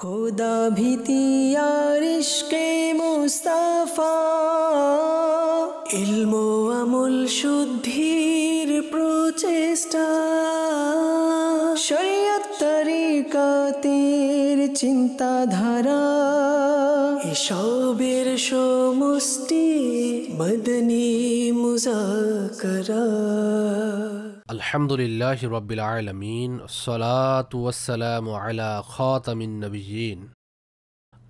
खुदा भीति और इश्क़े मुस्तफा इल्म আমল শুদ্ধির প্রচেষ্টা শরীয়ত তরিকাতের চিন্তাধারা এসবের সমষ্টি মদনী মুযাকারা আলহামদুলিল্লাহি রাব্বিল আলামিন আসসালাতু ওয়াসসালামু আলা খাতামিন নাবিয়্যিন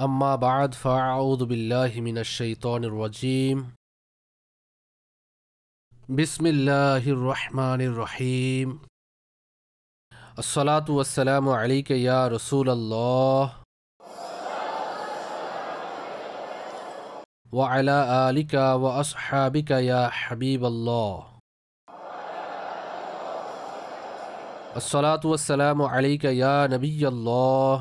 আম্মা বা'দ ফাআউযু বিল্লাহি মিনাশ শাইতানির রাজীম বিসমিল্লাহির রহমানির রহিম আসসালাতু ওয়াসসালামু আলাইকা ইয়া রাসূলাল্লাহ ওয়া আলা আলিকা ওয়া আসহাবিকা ইয়া হাবিবাল্লাহ الصلاة والسلام عليك يا نبي الله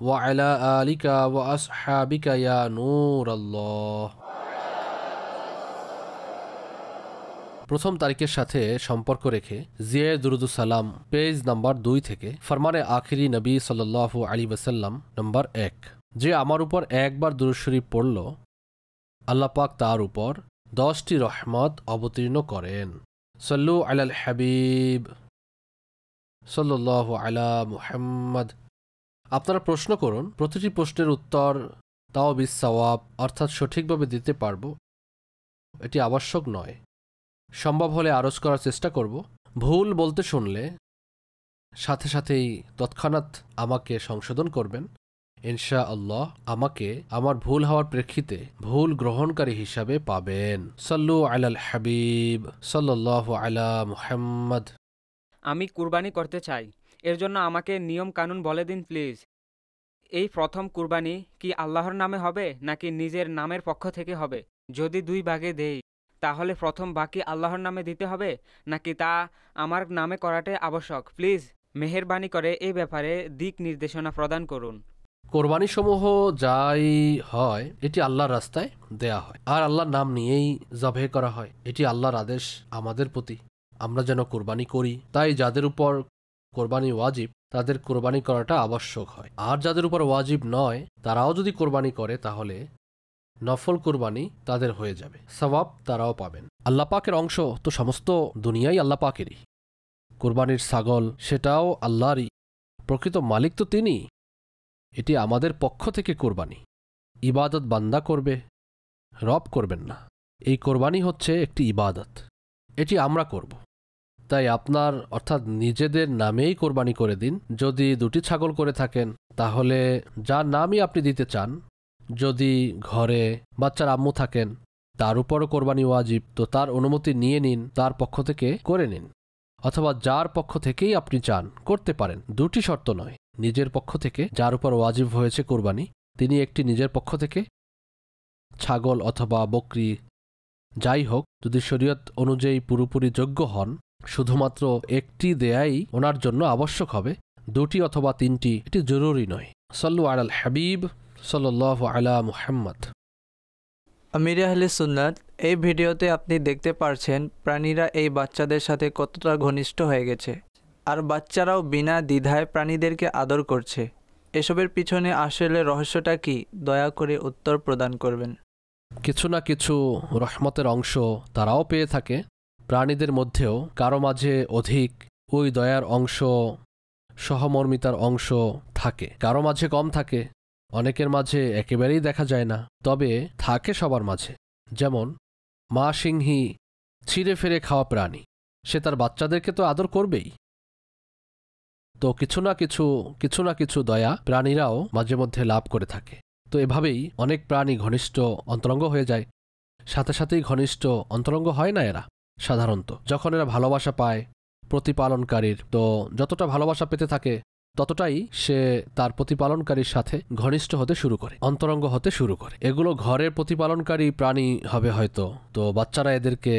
وعلى آلك وأصحابك يا نور الله প্রথম তারিখের সাথে সম্পর্ক রেখে জিয়ায়ে দুরুদুস সালাম পেজ নাম্বার 2 থেকে ফরমানে আখিরি নবী সাল্লাল্লাহু আলাইহি ওয়াসাল্লাম নাম্বার 1 যে আমার উপর একবার দুরূদ শরীফ পড়ল আল্লাহ পাক তার উপর 10টি রহমত অবতীর্ণ করেন সল্লু আলাল হাবিব সাল্লাল্লাহু আলা মুহাম্মদ। আপনারা প্রশ্ন করুন, প্রতিটি প্রশ্নের উত্তর তাও বিসসাওয়াব অর্থাৎ সঠিকভাবে দিতে পারব এটি আবশ্যক নয়। সম্ভব হলে আরজ করার চেষ্টা করব। ভুল বলতে শুনলে সাথে সাথেই তৎক্ষণাৎ আমাকে সংশোধন করবেন ইনশাআল্লাহ। আমাকে আমার ভুল হওয়ার প্রেক্ষিতে ভুল গ্রহণকারী হিসাবে পাবেন। সাল্লু আলাল হাবিব সাল্লাল্লাহু আলা মুহাম্মদ। আমি কুরবানি করতে চাই, এর জন্য আমাকে নিয়ম কানুন বলে দিন প্লিজ। এই প্রথম কুরবানি কি আল্লাহর নামে হবে নাকি নিজের নামের পক্ষ থেকে হবে? যদি 2 ভাগে দেই তাহলে প্রথম বাকি আল্লাহর নামে দিতে হবে নাকি তা আমার নামে করাটাই আবশ্যক? প্লিজ মেহেরবানি করে এই ব্যাপারে দিক নির্দেশনা প্রদান করুন। কোরবানি সমূহ যাই হয় এটি আল্লাহর রাস্তায় দেয়া হয় আর আল্লাহর নাম নিয়েই জবাহ করা হয়। এটি আল্লাহর আদেশ আমাদের প্রতি, আমরা যেন কোরবানি করি। তাই যাদের উপর কোরবানি ওয়াজিব তাদের কোরবানি করাটা আবশ্যক হয়, আর যাদের উপর ওয়াজিব নয় তারাও যদি কোরবানি করে তাহলে নফল কোরবানি তাদের হয়ে যাবে, সওয়াব তারাও পাবেন। আল্লাহ পাকের অংশ তো সমস্ত দুনিয়াই আল্লাহ পাকেরই। কোরবানির ছাগল সেটাও আল্লাহরই, প্রকৃত মালিক তো তিনি। এটি আমাদের পক্ষ থেকে কোরবানি, ইবাদত বান্দা করবে, রব করবেন না। এই কোরবানি হচ্ছে একটি ইবাদত, এটি আমরা করব। তাই আপনার অর্থাৎ নিজেদের নামেই কোরবানি করে দিন। যদি 2টি ছাগল করে থাকেন তাহলে যার নামই আপনি দিতে চান, যদি ঘরে বাচ্চার আম্মু থাকেন তার উপরও কোরবানি ওয়াজিব, তো তার অনুমতি নিয়ে নিন, তার পক্ষ থেকে করে নিন। অথবা যার পক্ষ থেকেই আপনি চান করতে পারেন, 2টি শর্ত নয়। নিজের পক্ষ থেকে যার উপর ওয়াজিব হয়েছে কোরবানি তিনি একটি নিজের পক্ষ থেকে ছাগল অথবা বকরি যাই হোক, যদি শরীয়ত অনুযায়ী পুরোপুরি যোগ্য হন, শুধুমাত্র একটি দেয়াই ওনার জন্য আবশ্যক হবে, 2টি অথবা 3টি এটি জরুরি নয়। সাল্লু আলাল হাবিব সাল্লাল্লাহু আলা মুহাম্মদ। আমির আহলে সুন্নাত, এই ভিডিওতে আপনি দেখতে পারছেন প্রাণীরা এই বাচ্চাদের সাথে কতটা ঘনিষ্ঠ হয়ে গেছে, আর বাচ্চারাও বিনা দ্বিধায় প্রাণীদেরকে আদর করছে। এসবের পিছনে আসলে রহস্যটা কি? দয়া করে উত্তর প্রদান করবেন। কিছু না কিছু রহমতের অংশ তারাও পেয়ে থাকে। প্রাণীদের মধ্যেও কারো মাঝে অধিক ওই দয়ার অংশ, সহমর্মিতার অংশ থাকে, কারো মাঝে কম থাকে, অনেকের মাঝে একেবারেই দেখা যায় না, তবে থাকে সবার মাঝে। যেমন মা সিংহী ছিঁড়ে ফেরে খাওয়া প্রাণী, সে তার বাচ্চাদেরকে তো আদর করবেই। তো কিছু না কিছু দয়া প্রাণীরাও মাঝে মধ্যে লাভ করে থাকে। তো এভাবেই অনেক প্রাণী ঘনিষ্ঠ অন্তরঙ্গ হয়ে যায়। সাথে সাথেই ঘনিষ্ঠ অন্তরঙ্গ হয় না এরা সাধারণত, যখন এরা ভালোবাসা পায় প্রতিপালনকারীর। তো যতটা ভালোবাসা পেতে থাকে ততটাই সে তার প্রতিপালনকারীর সাথে ঘনিষ্ঠ হতে শুরু করে, অন্তরঙ্গ হতে শুরু করে। এগুলো ঘরের প্রতিপালনকারী প্রাণী হবে হয়তো, তো বাচ্চারা এদেরকে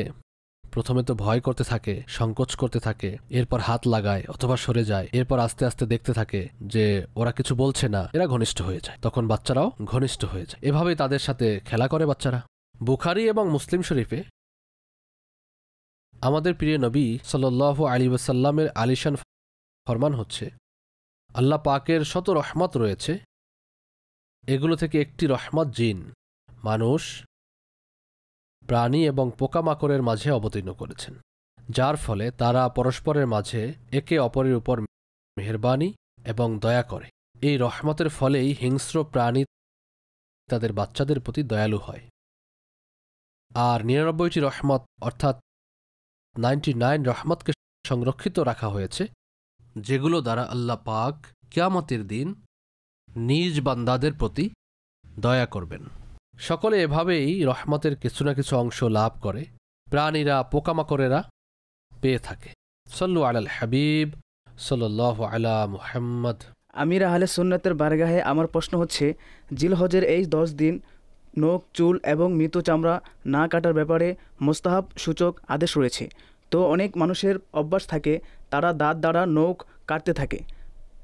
প্রথমে তো ভয় করতে থাকে, সংকোচ করতে থাকে, এরপর হাত লাগায় অথবা সরে যায়, এরপর আস্তে আস্তে দেখতে থাকে যে ওরা কিছু বলছে না, এরা ঘনিষ্ঠ হয়ে যায়, তখন বাচ্চারাও ঘনিষ্ঠ হয়ে যায়। এভাবেই তাদের সাথে খেলা করে বাচ্চারা। বুখারী এবং মুসলিম শরীফে আমাদের প্রিয় নবী সাল্লাল্লাহু আলাইহি ওয়াসাল্লামের আলিশান ফরমান হচ্ছে, আল্লাহ পাকের শত রহমত রয়েছে, এগুলো থেকে একটি রহমত জিন, মানুষ, প্রাণী এবং পোকামাকড়ের মাঝে অবতীর্ণ করেছেন, যার ফলে তারা পরস্পরের মাঝে একে অপরের উপর মেহেরবানি এবং দয়া করে। এই রহমতের ফলেই হিংস্র প্রাণী তাদের বাচ্চাদের প্রতি দয়ালু হয়। আর ৯৯টি রহমত অর্থাৎ 99 রহমতকে সংরক্ষিত রাখা হয়েছে, যেগুলো দ্বারা আল্লাহ পাক কিয়ামতের দিন নিজ বান্দাদের প্রতি দয়া করবেন। সকলে এভাবেই রহমতের কিছু না কিছু অংশ লাভ করে, প্রাণীরা, পোকামাকড়েরা পেয়ে থাকে। সল্লু আলাল হাবিব সাল্লাল্লাহু আলা মুহাম্মদ। আমির আহলে সুন্নাতের বারগাহে আমার প্রশ্ন হচ্ছে, জিলহজের এই 10 দিন নখ, চুল এবং মৃত চামড়া না কাটার ব্যাপারে মোস্তাহাব সূচক আদেশ রয়েছে। তো অনেক মানুষের অভ্যাস থাকে তারা দাঁত দ্বারা নখ কাটতে থাকে।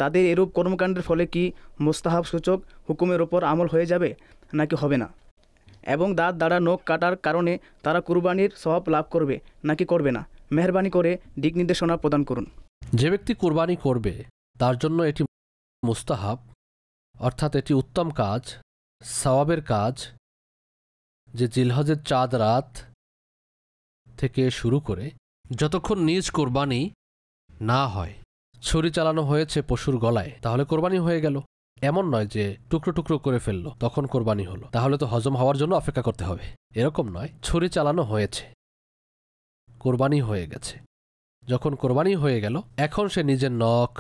তাদের এরূপ কর্মকাণ্ডের ফলে কি মোস্তাহাব সূচক হুকুমের ওপর আমল হয়ে যাবে নাকি হবে না? এবং দাঁত দ্বারা নখ কাটার কারণে তারা কুরবানির সওয়াব লাভ করবে নাকি করবে না? মেহেরবানি করে দিক নির্দেশনা প্রদান করুন। যে ব্যক্তি কুরবানি করবে তার জন্য এটি মুস্তাহাব, অর্থাৎ এটি উত্তম কাজ, সওয়াবের কাজ, যে জিলহজের চাঁদ রাত থেকে শুরু করে যতক্ষণ নিজ কোরবানি না হয়, ছুরি চালানো হয়েছে পশুর গলায়, তাহলে কোরবানি হয়ে গেল। এমন নয় যে টুকরো টুকরো করে ফেললো তখন কোরবানি হলো, তাহলে তো হজম হওয়ার জন্য অপেক্ষা করতে হবে, এরকম নয়। ছুরি চালানো হয়েছে, কোরবানি হয়ে গেছে। যখন কোরবানি হয়ে গেল, এখন সে নিজের নখ,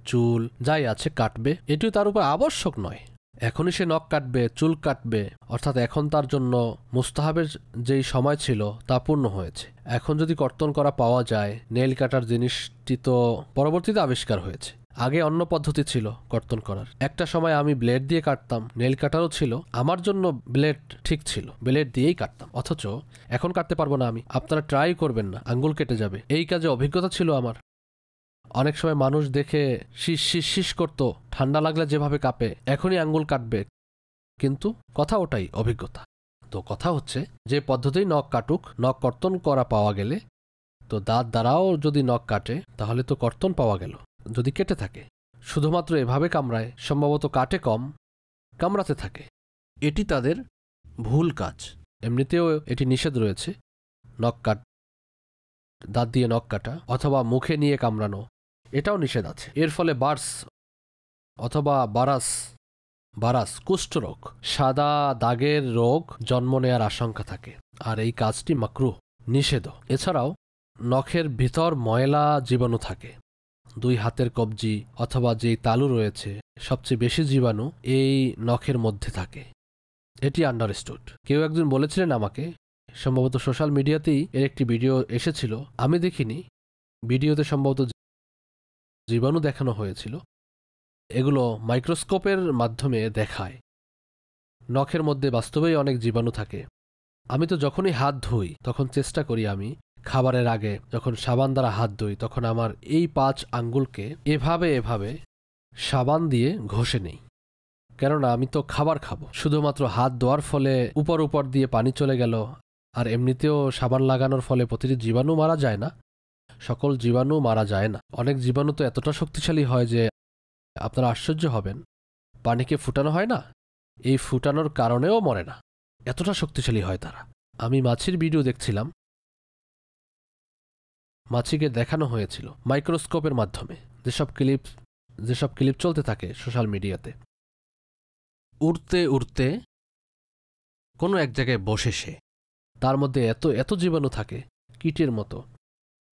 চুল যাই আছে কাটবে, এটিও তার উপর আবশ্যক নয়। এখনই সে নখ কাটবে, চুল কাটবে, অর্থাৎ এখন তার জন্য মুস্তাহাবের যেই সময় ছিল তা পূর্ণ হয়েছে। এখন যদি কর্তন করা পাওয়া যায়, নেইল কাটার জিনিসটি তো পরবর্তীতে আবিষ্কার হয়েছে, আগে অন্য পদ্ধতি ছিল কর্তন করার। একটা সময় আমি ব্লেড দিয়ে কাটতাম, নেইল কাটারও ছিল, আমার জন্য ব্লেড ঠিক ছিল, ব্লেড দিয়েই কাটতাম। অথচ এখন কাটতে পারবো না আমি। আপনারা ট্রাই করবেন না, আঙ্গুল কেটে যাবে। এই কাজে অভিজ্ঞতা ছিল আমার। অনেক সময় মানুষ দেখে শীষ করতো, ঠান্ডা লাগলে যেভাবে কাঁপে, এখনই আঙ্গুল কাটবে, কিন্তু কথা ওটাই, অভিজ্ঞতা। তো কথা হচ্ছে যে পদ্ধতি নখ কাটুক, নখ কর্তন করা পাওয়া গেলে, তো দাঁত দ্বারাও যদি নখ কাটে তাহলে তো কর্তন পাওয়া গেল। যদি কেটে থাকে, শুধুমাত্র এভাবে কামড়ায়, সম্ভবত কাটে কম, কামড়াতে থাকে, এটি তাদের ভুল কাজ। এমনিতেও এটি নিষেধ রয়েছে, নখ দাঁত দিয়ে নখ কাটা অথবা মুখে নিয়ে কামড়ানো, এটাও নিষেধ আছে। এর ফলে বার্স অথবা বারাস কুষ্ঠরোগ, সাদা দাগের রোগ জন্ম নেয়ার আশঙ্কা থাকে, আর এই কাজটি মাকরুহ, নিষেধ। এছাড়াও নখের ভিতর ময়লা জীবাণু থাকে। 2 হাতের কবজি অথবা যেই তালু রয়েছে, সবচেয়ে বেশি জীবাণু এই নখের মধ্যে থাকে, এটি আন্ডারস্টুড। কেউ একজন বলেছিলেন আমাকে, সম্ভবত সোশ্যাল মিডিয়াতেই এর একটি ভিডিও এসেছিল, আমি দেখিনি, ভিডিওতে সম্ভবত জীবাণু দেখানো হয়েছিল। এগুলো মাইক্রোস্কোপের মাধ্যমে দেখায় নখের মধ্যে বাস্তবেই অনেক জীবাণু থাকে। আমি তো যখনই হাত ধুই তখন চেষ্টা করি, আমি খাবারের আগে যখন সাবান দ্বারা হাত ধুই তখন আমার এই 5 আঙ্গুলকে এভাবে সাবান দিয়ে ঘষে নেই, কেননা আমি তো খাবার খাবো। শুধুমাত্র হাত ধোয়ার ফলে উপর দিয়ে পানি চলে গেল, আর এমনিতেও সাবান লাগানোর ফলে প্রতিটি জীবাণু মারা যায় না, সকল জীবাণু মারা যায় না। অনেক জীবাণু তো এতটা শক্তিশালী হয় যে আপনারা আশ্চর্য হবেন, পানিকে ফুটানো হয় না, এই ফুটানোর কারণেও মরে না, এতটা শক্তিশালী হয় তারা। আমি মাছির ভিডিও দেখছিলাম, মাছিকে দেখানো হয়েছিল মাইক্রোস্কোপের মাধ্যমে, যেসব ক্লিপ চলতে থাকে সোশ্যাল মিডিয়াতে। উড়তে কোনো এক জায়গায় বসে সে, তার মধ্যে এত জীবাণু থাকে কীটের মতো,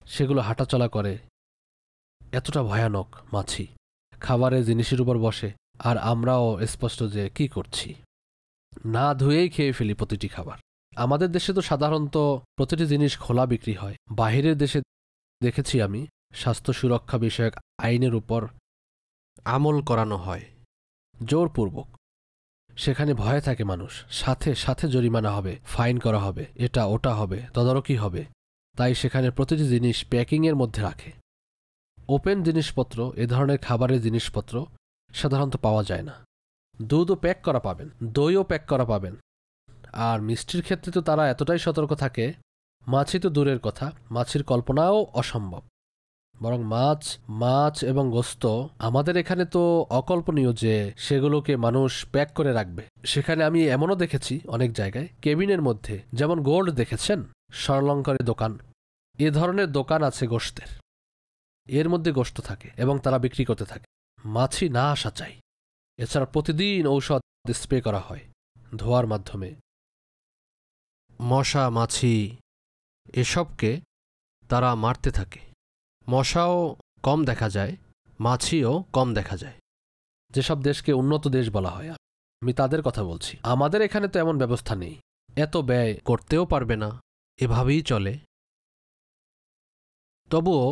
সেগুলো হাঁটাচলা করে, এতটা ভয়ানক মাছি। খাবারের জিনিসের উপর বসে, আর আমরাও স্পষ্ট যে কি করছি, না ধুয়েই খেয়ে ফেলি প্রতিটি খাবার। আমাদের দেশে তো সাধারণত প্রতিটি জিনিস খোলা বিক্রি হয়, বাহিরের দেশে দেখেছি আমি স্বাস্থ্য সুরক্ষা বিষয়ক আইনের উপর আমল করানো হয় জোরপূর্বক। সেখানে ভয়ে থাকে মানুষ, সাথে জরিমানা হবে, ফাইন করা হবে, এটা ওটা হবে, তদারকি হবে। তাই সেখানে প্রতিটি জিনিস প্যাকিংয়ের মধ্যে রাখে। ওপেন জিনিসপত্র, এ ধরনের খাবারের জিনিসপত্র সাধারণত পাওয়া যায় না। দুধও প্যাক করা পাবেন, দইও প্যাক করা পাবেন। আর মিষ্টির ক্ষেত্রে তো তারা এতটাই সতর্ক থাকে, মাছি তো দূরের কথা, মাছির কল্পনাও অসম্ভব। বরং মাছ এবং গোস্ত আমাদের এখানে তো অকল্পনীয় যে সেগুলোকে মানুষ প্যাক করে রাখবে। সেখানে আমি এমনও দেখেছি অনেক জায়গায় কেবিনের মধ্যে, যেমন গোল্ড দেখেছেন, স্বর্ণালঙ্কারের দোকান, এ ধরনের দোকান আছে গোশতের, এর মধ্যে গোশত থাকে এবং তারা বিক্রি করতে থাকে। মাছি না আসা চাই। এছাড়া প্রতিদিন ঔষধ স্প্রে করা হয় ধোয়ার মাধ্যমে। মশা মাছি এসবকে তারা মারতে থাকে। মশাও কম দেখা যায়, মাছিও কম দেখা যায়। যেসব দেশকে উন্নত দেশ বলা হয়, আমি তাদের কথা বলছি। আমাদের এখানে তো এমন ব্যবস্থা নেই, এত ব্যয় করতেও পারবে না, এভাবেই চলে। তবুও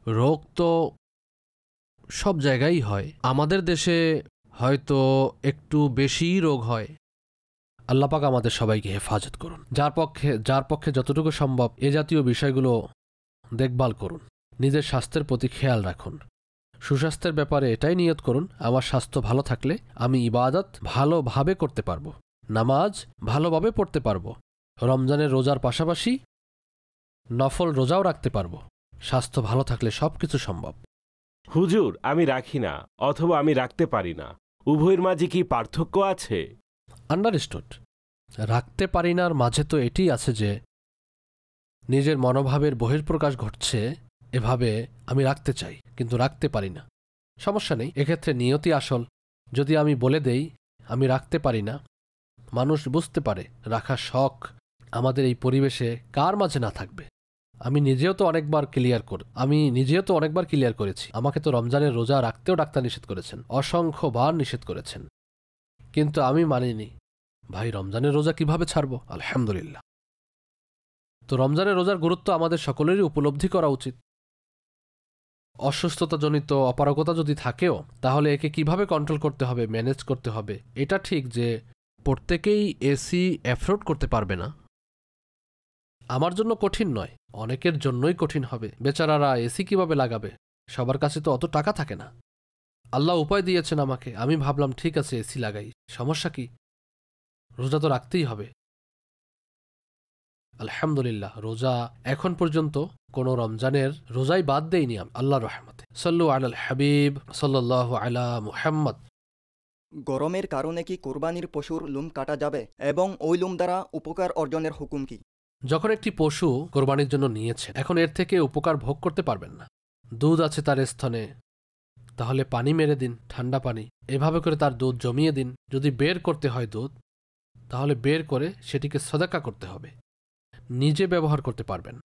রোগ তো সব জায়গায় হয়। আমাদের দেশে হয়তো একটু বেশিই রোগ হয়। আল্লাহ পাক আমাদের সবাইকে হেফাজত করুন। যার পক্ষে যতটুকু সম্ভব এ জাতীয় বিষয়গুলো দেখভাল করুন। নিজের স্বাস্থ্যের প্রতি খেয়াল রাখুন। সুস্বাস্থ্যের ব্যাপারে এটাই নিয়ত করুন, আমার স্বাস্থ্য ভালো থাকলে আমি ইবাদত ভালোভাবে করতে পারবো, নামাজ ভালোভাবে পড়তে পারবো, রমজানের রোজার পাশাপাশি নফল রোজাও রাখতে পারবো। স্বাস্থ্য ভালো থাকলে সব কিছু সম্ভব। হুজুর, আমি রাখি না অথবা আমি রাখতে পারি না, উভয়ের মাঝে কি পার্থক্য আছে? আন্ডারস্টুড। রাখতে পারি নার মাঝে তো এটি আছে যে নিজের মনোভাবের বহিঃপ্রকাশ ঘটছে, এভাবে আমি রাখতে চাই কিন্তু রাখতে পারি না। সমস্যা নেই, এক্ষেত্রে নিয়তি আসল। যদি আমি বলে দেই আমি রাখতে পারি না, মানুষ বুঝতে পারে রাখার শখ আমাদের এই পরিবেশে কার মাঝে না থাকবে। আমি নিজেও তো অনেকবার ক্লিয়ার করেছি। আমাকে তো রমজানের রোজা রাখতেও ডাক্তার নিষেধ করেছেন, অসংখ্যবার নিষেধ করেছেন, কিন্তু আমি মানিনি। ভাই, রমজানের রোজা কিভাবে ছাড়ব? আলহামদুলিল্লাহ। তো রমজানের রোজার গুরুত্ব আমাদের সকলেরই উপলব্ধি করা উচিত। অসুস্থতাজনিত অপারগতা যদি থাকেও, তাহলে একে কিভাবে কন্ট্রোল করতে হবে, ম্যানেজ করতে হবে। এটা ঠিক যে প্রত্যেকেই এসি অ্যাফোর্ড করতে পারবে না। আমার জন্য কঠিন নয়, অনেকের জন্যই কঠিন হবে। বেচারারা এসি কিভাবে লাগাবে? সবার কাছে তো অত টাকা থাকে না। আল্লাহ উপায় দিয়েছেন আমাকে, আমি ভাবলাম ঠিক আছে এসি লাগাই, সমস্যা কি? রোজা তো রাখতেই হবে। আলহামদুলিল্লাহ, রোজা এখন পর্যন্ত কোনো রমজানের রোজাই বাদ দেয়নি আমি, আল্লাহর রহমতে। সাল্লু আলাল হাবিব সাল্লাল্লাহু আলা মুহাম্মদ। গরমের কারণে কি কোরবানির পশুর লোম কাটা যাবে এবং ওই লোম দ্বারা উপকার অর্জনের হুকুম কি? যখন একটি পশু কোরবানির জন্য নিয়েছেন, এখন এর থেকে উপকার ভোগ করতে পারবেন না। দুধ আছে তার স্তনে, তাহলে পানি মেরে দিন, ঠান্ডা পানি, এভাবে করে তার দুধ জমিয়ে দিন। যদি বের করতে হয় দুধ, তাহলে বের করে সেটিকে সদাকা করতে হবে। নিজে ব্যবহার করতে পারবেন,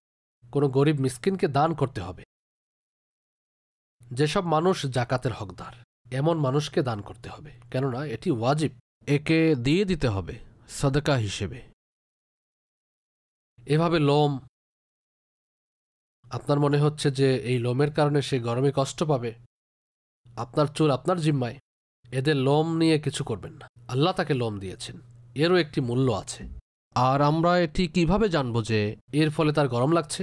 কোনো গরিব মিসকিনকে দান করতে হবে। যেসব মানুষ জাকাতের হকদার, এমন মানুষকে দান করতে হবে, কেননা এটি ওয়াজিব, একে দিয়ে দিতে হবে সদকা হিসেবে। এভাবে লোম, আপনার মনে হচ্ছে যে এই লোমের কারণে সে গরমে কষ্ট পাবে, আপনার চুল আপনার জিম্মায়, এদের লোম নিয়ে কিছু করবেন না। আল্লাহ তাকে লোম দিয়েছেন, এরও একটি মূল্য আছে। আর আমরা এটি কিভাবে জানব যে এর ফলে তার গরম লাগছে?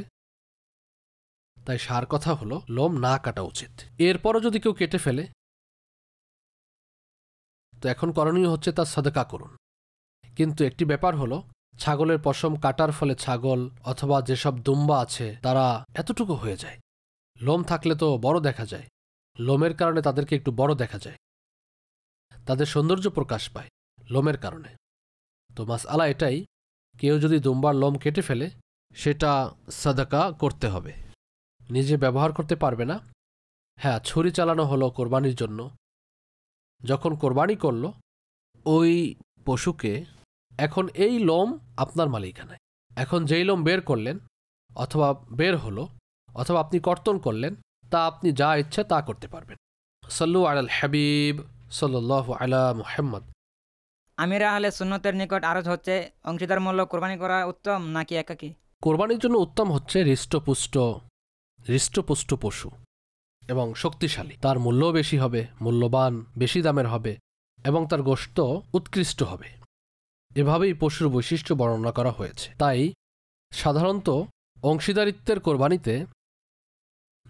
তাই সার কথা হলো লোম না কাটা উচিত। এরপরও যদি কেউ কেটে ফেলে, তো এখন করণীয় হচ্ছে তার সাদকা করুন। কিন্তু একটি ব্যাপার হলো, ছাগলের পশম কাটার ফলে ছাগল অথবা যেসব দুম্বা আছে তারা এতটুকু হয়ে যায়। লোম থাকলে তো বড় দেখা যায়, লোমের কারণে তাদেরকে একটু বড় দেখা যায়, তাদের সৌন্দর্য প্রকাশ পায় লোমের কারণে। তো মাসআলা এটাই, কেউ যদি দুম্বার লোম কেটে ফেলে সেটা সাদাকা করতে হবে। নিজে ব্যবহার করতে পারবে না। হ্যাঁ, ছুরি চালানো হলো কোরবানির জন্য, যখন কোরবানি করল ওই পশুকে, এখন এই লোম আপনার মালিকানায়। এখন যেই লোম বের করলেন অথবা বের হলো অথবা আপনি কর্তন করলেন, তা আপনি যা ইচ্ছা তা করতে পারবেন। সাল্লু আলাল হাবিব সাল্লাল্লাহু আলা মুহাম্মদ। আমিরা আহলে সুন্নতের নিকট আরজ হচ্ছে, অংশীদারমূলক কোরবানি করা উত্তম নাকি একাকী? কোরবানির জন্য উত্তম হচ্ছে হৃষ্টপুষ্ট পশু এবং শক্তিশালী। তার মূল্যও বেশি হবে, মূল্যবান, বেশি দামের হবে এবং তার গোশত উৎকৃষ্ট হবে। এভাবেই পশুর বৈশিষ্ট্য বর্ণনা করা হয়েছে। তাই সাধারণত অংশীদারিত্বের কোরবানিতে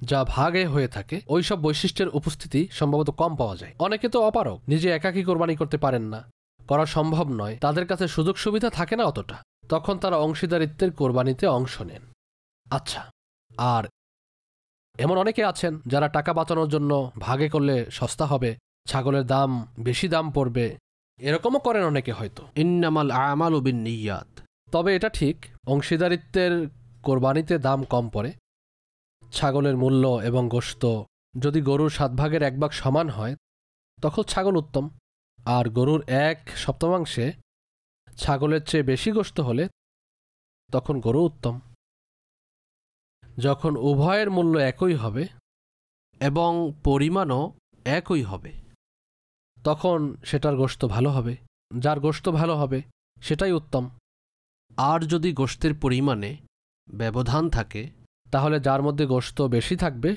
যা ভাগে হয়ে থাকে ওই সব বৈশিষ্ট্যের উপস্থিতি সম্ভবত কম পাওয়া যায়। অনেকে তো অপারগ, নিজে একাকী কোরবানি করতে পারেন না, করা সম্ভব নয়, তাদের কাছে সুযোগ সুবিধা থাকে না অতটা, তখন তারা অংশীদারিত্বের কোরবানিতে অংশ নেন। আচ্ছা, আর এমন অনেকে আছেন যারা টাকা বাঁচানোর জন্য ভাগে করলে সস্তা হবে, ছাগলের দাম বেশি দাম পড়বে, এরকমও করেন অনেকে হয়তো। ইন্নামাল আমালু বিন্নিয়াত। তবে এটা ঠিক, অংশীদারিত্বের কোরবানিতে দাম কম পড়ে। ছাগলের মূল্য এবং গোশত যদি গরুর 7 ভাগের 1 ভাগ সমান হয় তখন ছাগল উত্তম, আর গরুর 1/7 ছাগলের চেয়ে বেশি গোশত হলে তখন গরু উত্তম। যখন উভয়ের মূল্য একই হবে এবং পরিমাণও একই হবে তখন সেটার গোশত ভালো হবে। যার গোশত ভালো হবে সেটাই উত্তম। আর যদি গোশতের পরিমাণে ব্যবধান থাকে তাহলে যার মধ্যে গোশত বেশি থাকবে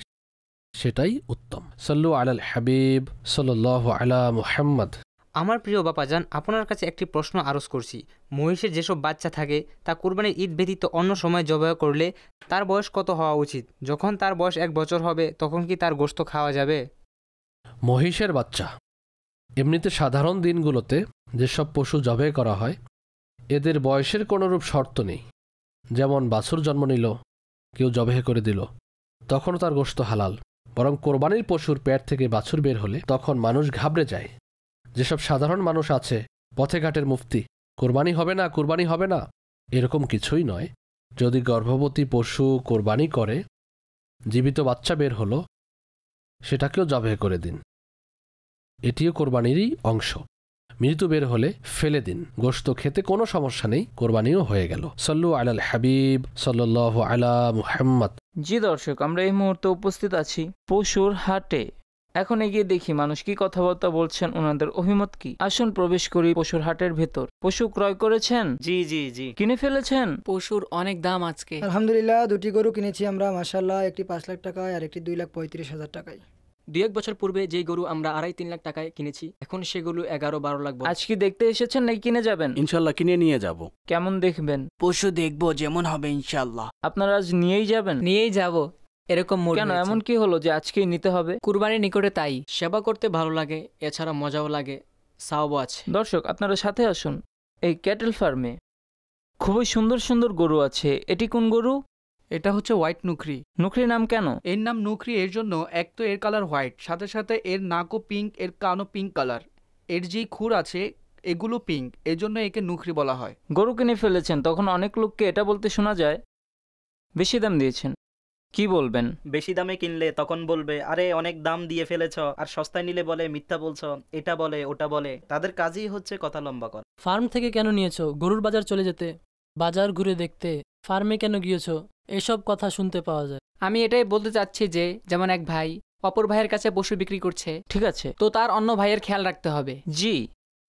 সেটাই উত্তম। সাল্লু আলাল হাবিব সাল্লাল্লাহু আলা মুহাম্মদ। আমার প্রিয় বাপাজান, আপনার কাছে একটি প্রশ্ন আরজ করছি। মহিষের যেসব বাচ্চা থাকে তা কুরবানির ঈদ ব্যতীত অন্য সময় জবাই করলে তার বয়স কত হওয়া উচিত? যখন তার বয়স 1 বছর হবে তখন কি তার গোশত খাওয়া যাবে? মহিষের বাচ্চা এমনিতে সাধারণ দিনগুলোতে যেসব পশু জবাই করা হয় এদের বয়সের কোনোরূপ শর্ত নেই। যেমন বাছুর জন্ম নিল, কেউ জবাই করে দিল, তখনও তার গোশত হালাল। বরং কোরবানির পশুর পেট থেকে বাছুর বের হলে তখন মানুষ ঘাবড়ে যায়। যেসব সাধারণ মানুষ আছে পথে ঘাটের মুফতি, কোরবানি হবে না, কোরবানি হবে না, এরকম কিছুই নয়। যদি গর্ভবতী পশু কোরবানি করে, জীবিত বাচ্চা বের হলো, সেটাকেও জবাই করে দিন, এটিও কোরবানিরই অংশ। মৃত বের হলে ফেলে দিন, গোশত খেতে কোনো সমস্যা নেই, কোরবানিও হয়ে গেল। সাল্লু আলাল হাবিব সাল্লাল্লাহু আলা মুহাম্মদ। জি দর্শক, আমরা এই মুহূর্তে উপস্থিত আছি পশুর হাটে। এখন এগিয়ে দেখি মানুষ কি কথাবার্তা বলছেন, ওনাদের অভিমত কি। আসুন প্রবেশ করি পশুর হাটের ভেতর। পশু ক্রয় করেছেন? জি জি জি। কিনে ফেলেছেন? পশুর অনেক দাম আজকে। আলহামদুলিল্লাহ, 2টি গরু কিনেছি আমরা মাশাআল্লাহ। একটি 5 লাখ টাকায় আর একটি 2,35,000 টাকায়। 2-1 বছর পূর্বে যেই গরু আমরা 2.5-3 লাখ টাকায় কিনেছি, এখন সেগুলো 11-12 লাখ। আজ কি দেখতে এসেছেন নাকি কিনে যাবেন? ইনশাল্লাহ কিনে নিয়ে যাব। কেমন দেখবেন? পশু দেখবো যেমন হবে ইনশাল্লাহ। আপনারা আজ নিয়েই যাবেন? নিয়েই যাব। এরকম মোড় কেন, এমন কি হলো যে আজকেই নিতে হবে? কুরবানির নিকটে তাই। সেবা করতে ভালো লাগে, এছাড়া মজাও লাগে, সাওয়াবও আছে। দর্শক আপনারা সাথে আসুন এই ক্যাটেল ফার্মে। খুবই সুন্দর সুন্দর গরু আছে। এটি কোন গরু? এটা হচ্ছে হোয়াইট নুকরি। নুকরি নাম কেন? এর নাম নুকরি এর জন্য, এক তো এর কালার হোয়াইট, সাথে সাথে এর নাকও পিঙ্ক, এর কানও পিঙ্ক কালার, এর যেই খুর আছে এগুলো পিঙ্ক, এর জন্য একে নুকরি বলা হয়। গরু কিনে ফেলেছেন, তখন অনেক লোককে এটা বলতে শোনা যায় বেশি দাম দিয়েছেন। কি বলবেন? বেশি দামে কিনলে তখন বলবে আরে অনেক দাম দিয়ে ফেলেছ, আর সস্তায় নিলে বলে মিথ্যা বলছো, এটা বলে ওটা বলে। তাদের কাজই হচ্ছে কথা লম্বা করা। ফার্ম থেকে কেন নিয়েছো? গরুর বাজার চলে যেতে, বাজার ঘুরে দেখতে। ফার্মে কেন গিয়েছো? এসব কথা শুনতে পাওয়া যায়। আমি এটাই বলতে চাচ্ছি যে, যেমন এক ভাই অপর ভাইয়ের কাছে পশু বিক্রি করছে, ঠিক আছে, তো তার অন্য ভাইয়ের খেয়াল রাখতে হবে। জি।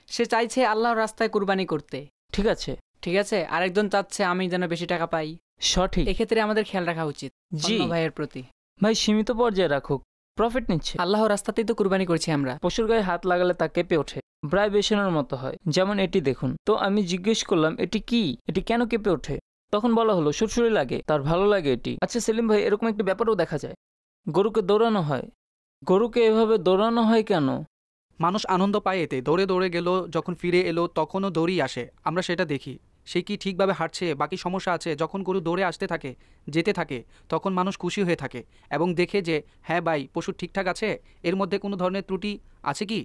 সে চাইছে আল্লাহর রাস্তায় কুরবানি করতে, ঠিক আছে, ঠিক আছে। আরেকজন চাচ্ছে আমি যেন বেশি টাকা পাই, সঠিক। এক্ষেত্রে আমাদের খেয়াল রাখা উচিত জি অন্য ভাইয়ের প্রতি। ভাই সীমিত পর্যায়ে রাখুক, প্রফিট নিচ্ছে। আল্লাহর রাস্তাতেই তো কুরবানি করছি আমরা। পশুর গায়ে হাত লাগালে তা কেঁপে ওঠে, ভাইব্রেশনের মতো হয়, যেমন এটি দেখুন। তো আমি জিজ্ঞেস করলাম এটি কি, এটি কেন কেঁপে ওঠে? তখন বলা হলো সুরসুরি লাগে, তার ভালো লাগে এটি। আচ্ছা সেলিম ভাই, এরকম একটি ব্যাপারও দেখা যায়, গরুকে দৌড়ানো হয়। গরুকে এভাবে দৌড়ানো হয় কেন? মানুষ আনন্দ পায় এতে। দৌড়ে দৌড়ে গেল, যখন ফিরে এলো তখনও দৌড়ই আসে, আমরা সেটা দেখি। সে কি ঠিকভাবে হাঁটছে, বাকি সমস্যা আছে। যখন গরু দৌড়ে আসতে থাকে, যেতে থাকে, তখন মানুষ খুশি হয়ে থাকে এবং দেখে যে হ্যাঁ ভাই পশু ঠিকঠাক আছে, এর মধ্যে কোনো ধরনের ত্রুটি আছে কি।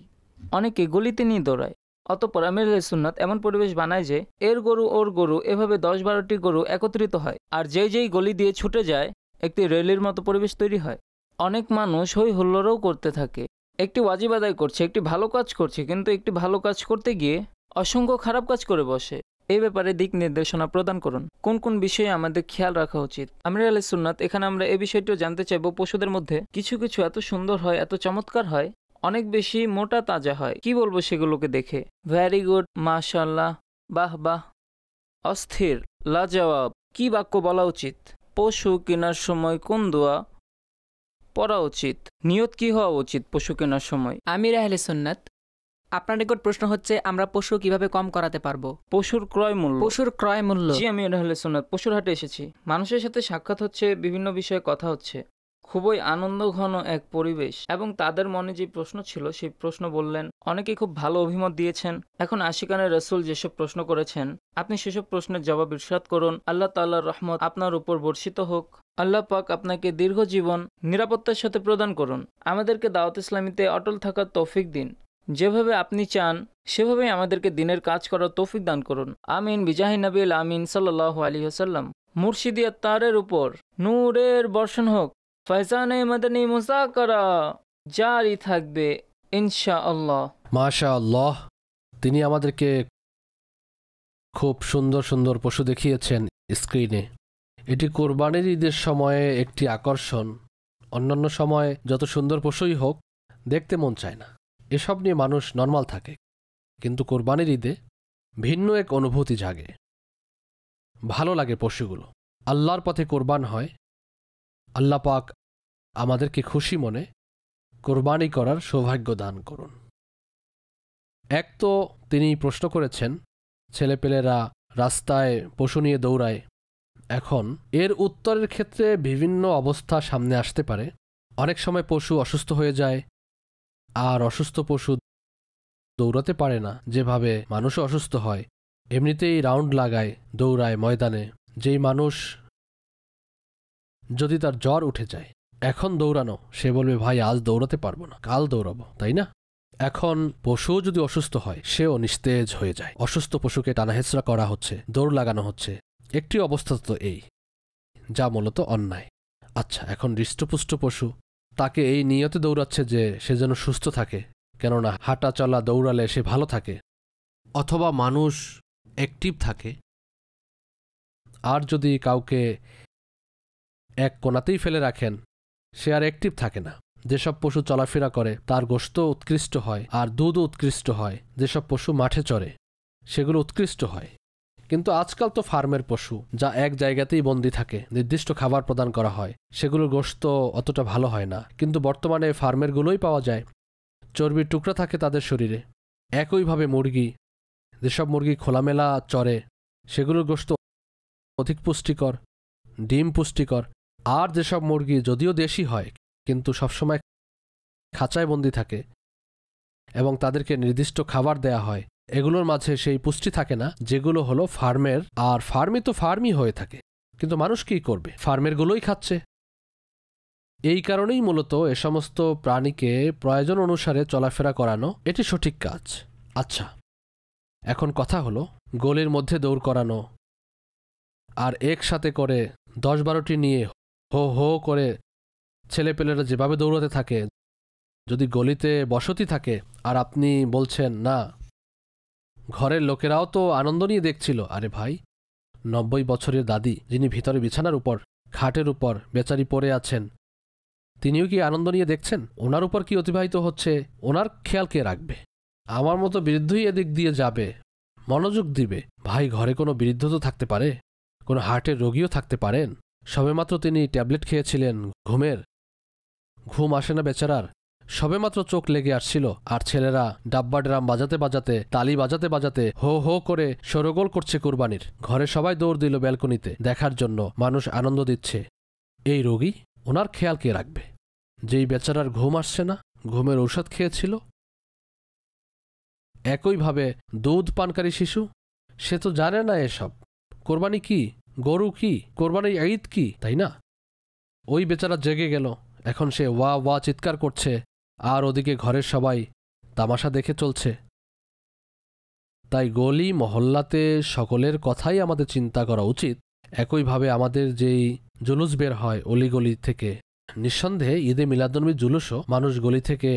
অনেকে গলিতে নিয়ে দৌড়ায়। অতঃপর আমির সুন্নাত এমন পরিবেশ বানায় যে এর গরু ওর গরু এভাবে 10-12টি গরু একত্রিত হয়, আর যেই গলি দিয়ে ছুটে যায় একটি রেলির মতো পরিবেশ তৈরি হয়। অনেক মানুষ হই হুল্লোড়ও করতে থাকে, একটি ওয়াজিব আদায় করছে, একটি ভালো কাজ করছে, কিন্তু একটি ভালো কাজ করতে গিয়ে অসংখ্য খারাপ কাজ করে বসে। এই ব্যাপারে দিক নির্দেশনা প্রদান করুন, কোন কোন বিষয়ে আমাদের খেয়াল রাখা উচিত। আমির সুন্নাত এখানে আমরা এই বিষয়টিও জানতে চাইব, পশুদের মধ্যে কিছু কিছু এত সুন্দর হয়, এত চমৎকার হয়, অনেক বেশি মোটা তাজা হয়। কি বলবো সেগুলোকে দেখে? ভ্যারি গুড, মাশাআল্লাহ, বাহ বাহ, অস্থির, লাজবাব। কি বাক্য বলা উচিত? পশু কেনার সময় কোন দোয়া পড়া উচিত? নিয়ত কি হওয়া উচিত পশু কেনার সময়? আমির আহলে সুন্নাত, আপনার নিকট প্রশ্ন হচ্ছে আমরা পশু কিভাবে কম করাতে পারবো? পশুর ক্রয় মূল্য। পশুর ক্রয় মূল্য। জি, আমির আহলে সুন্নাত পশুর হাটে এসেছি, মানুষের সাথে সাক্ষাৎ হচ্ছে, বিভিন্ন বিষয়ে কথা হচ্ছে, খুবই আনন্দ ঘন এক পরিবেশ। এবং তাদের মনে যে প্রশ্ন ছিল সেই প্রশ্ন বললেন, অনেকেই খুব ভালো অভিমত দিয়েছেন। এখন আশিকানে রসুল যেসব প্রশ্ন করেছেন, আপনি সেসব প্রশ্নের জবাব ইরশাদ করুন। আল্লাহ তাআলার রহমত আপনার উপর বর্ষিত হোক। আল্লাহ পাক আপনাকে দীর্ঘ জীবন নিরাপত্তার সাথে প্রদান করুন। আমাদেরকে দাওয়াত ইসলামীতে অটল থাকার তৌফিক দিন। যেভাবে আপনি চান সেভাবেই আমাদেরকে দিনের কাজ করার তৌফিক দান করুন। আমিন বিজাহি নবীল আমিন সাল্লাল্লাহু আলাইহি ওয়াসাল্লাম। মুর্শিদিয়াত তারের উপর নূরের বর্ষণ হোক। ফয়জানে মাদানী মুযাকারা জারি থাকবে ইনশাআল্লাহ। মাশাআল্লাহ, তিনি আমাদেরকে খুব সুন্দর সুন্দর পশু দেখিয়েছেন স্ক্রিনে। এটি কোরবানির ঈদের সময়ে একটি আকর্ষণ। অন্যান্য সময় যত সুন্দর পশুই হোক দেখতে মন চায় না, এসব নিয়ে মানুষ নর্মাল থাকে, কিন্তু কোরবানির ঈদে ভিন্ন এক অনুভূতি জাগে। ভালো লাগে পশুগুলো, আল্লাহর পথে কোরবান হয়। আল্লাহ পাক আমাদেরকে খুশি মনে কোরবানি করার সৌভাগ্য দান করুন। এক তো তিনি প্রশ্ন করেছেন ছেলেপেলেরা রাস্তায় পশু নিয়ে দৌড়ায়। এখন এর উত্তরের ক্ষেত্রে বিভিন্ন অবস্থা সামনে আসতে পারে। অনেক সময় পশু অসুস্থ হয়ে যায়, আর অসুস্থ পশু দৌড়াতে পারে না, যেভাবে মানুষও অসুস্থ হয়। এমনিতেই রাউন্ড লাগায়, দৌড়ায় ময়দানে। যেই মানুষ যদি তার জ্বর উঠে যায়, এখন দৌড়ানো, সে বলবে ভাই আজ দৌড়াতে পারবো না, কাল দৌড়াবো, তাই না? এখন পশু যদি অসুস্থ হয়, সেও নিস্তেজ হয়ে যায়। অসুস্থ পশুকে টানাহেচড়া করা হচ্ছে, দৌড় লাগানো হচ্ছে। একটি অবস্থা তো এই, যা মূলত অন্যায়। আচ্ছা, এখন হৃষ্টপুষ্ট পশু, তাকে এই নিয়তে দৌড়াচ্ছে যে সে যেন সুস্থ থাকে, কেননা হাঁটা চলা দৌড়ালে সে ভালো থাকে, অথবা মানুষ অ্যাক্টিভ থাকে। আর যদি কাউকে এক কোণাতেই ফেলে রাখেন, সে আর অ্যাক্টিভ থাকে না। যেসব পশু চলাফেরা করে তার গোশত উৎকৃষ্ট হয়, আর দুধও উৎকৃষ্ট হয়। যেসব পশু মাঠে চড়ে সেগুলো উৎকৃষ্ট হয়। কিন্তু আজকাল তো ফার্মের পশু, যা এক জায়গাতেই বন্দী থাকে, নির্দিষ্ট খাবার প্রদান করা হয়, সেগুলোর গোশত অতটা ভালো হয় না। কিন্তু বর্তমানে ফার্মেরগুলোই পাওয়া যায়, চর্বির টুকরা থাকে তাদের শরীরে। একইভাবে মুরগি, যেসব মুরগি খোলামেলা চড়ে, সেগুলোর গোশত অধিক পুষ্টিকর, ডিম পুষ্টিকর। আর যেসব মুরগি যদিও দেশি হয়, কিন্তু সবসময় খাঁচায় বন্দী থাকে এবং তাদেরকে নির্দিষ্ট খাবার দেয়া হয়, এগুলোর মাঝে সেই পুষ্টি থাকে না, যেগুলো হলো ফার্মের। আর ফার্মই তো ফার্মই হয়ে থাকে, কিন্তু মানুষ কী করবে, ফার্মেরগুলোই খাচ্ছে। এই কারণেই মূলত এ সমস্ত প্রাণীকে প্রয়োজন অনুসারে চলাফেরা করানো এটি সঠিক কাজ। আচ্ছা, এখন কথা হলো গলির মধ্যে দৌড় করানো, আর একসাথে করে 10-12টি নিয়ে হো হো করে ছেলেপেলেরা যেভাবে দৌড়াতে থাকে। যদি গলিতে বসতি থাকে আর আপনি বলছেন না, ঘরের লোকেরাও তো আনন্দ নিয়ে দেখছিল। আরে ভাই, 90 বছরের দাদি, যিনি ভিতরে বিছানার উপর খাটের উপর বেচারি পড়ে আছেন, তিনিও কি আনন্দ নিয়ে দেখছেন? ওনার উপর কি অতিবাহিত হচ্ছে, ওনার খেয়াল কে রাখবে? আমার মতো বৃদ্ধই এদিক দিয়ে যাবে, মনোযোগ দিবে। ভাই, ঘরে কোনো বৃদ্ধ তো থাকতে পারে, কোনো হার্টের রোগীও থাকতে পারেন। সবেমাত্র তিনি ট্যাবলেট খেয়েছিলেন ঘুমের, ঘুম আসে না বেচারার, সবেমাত্র চোখ লেগে আসছিল। আর ছেলেরা ডাব্বা ড্রাম বাজাতে বাজাতে, তালি বাজাতে বাজাতে হো হো করে শোরগোল করছে কুরবানির। ঘরে সবাই দৌড় দিল ব্যালকনিতে দেখার জন্য, মানুষ আনন্দ দিচ্ছে। এই রোগী, ওনার খেয়াল কে রাখবে? যেই বেচারার ঘুম আসছে না, ঘুমের ঔষধ খেয়েছিল। একইভাবে দুধ পানকারী শিশু, সে তো জানে না এসব। কোরবানি কি, গরু কি, কোরবানির ঈদ কি, তাই না? ওই বেচারা জেগে গেল, এখন সে ওয়া ওয়া চিৎকার করছে, আর ওদিকে ঘরের সবাই তামাশা দেখে চলছে। তাই গলি মহল্লাতে সকলের কথাই আমাদের চিন্তা করা উচিত। একইভাবে আমাদের যেই জুলুস বের হয় অলিগলি থেকে, নিঃসন্দেহে ঈদে মিলাদুন্নবী জুলুসও মানুষ গলি থেকে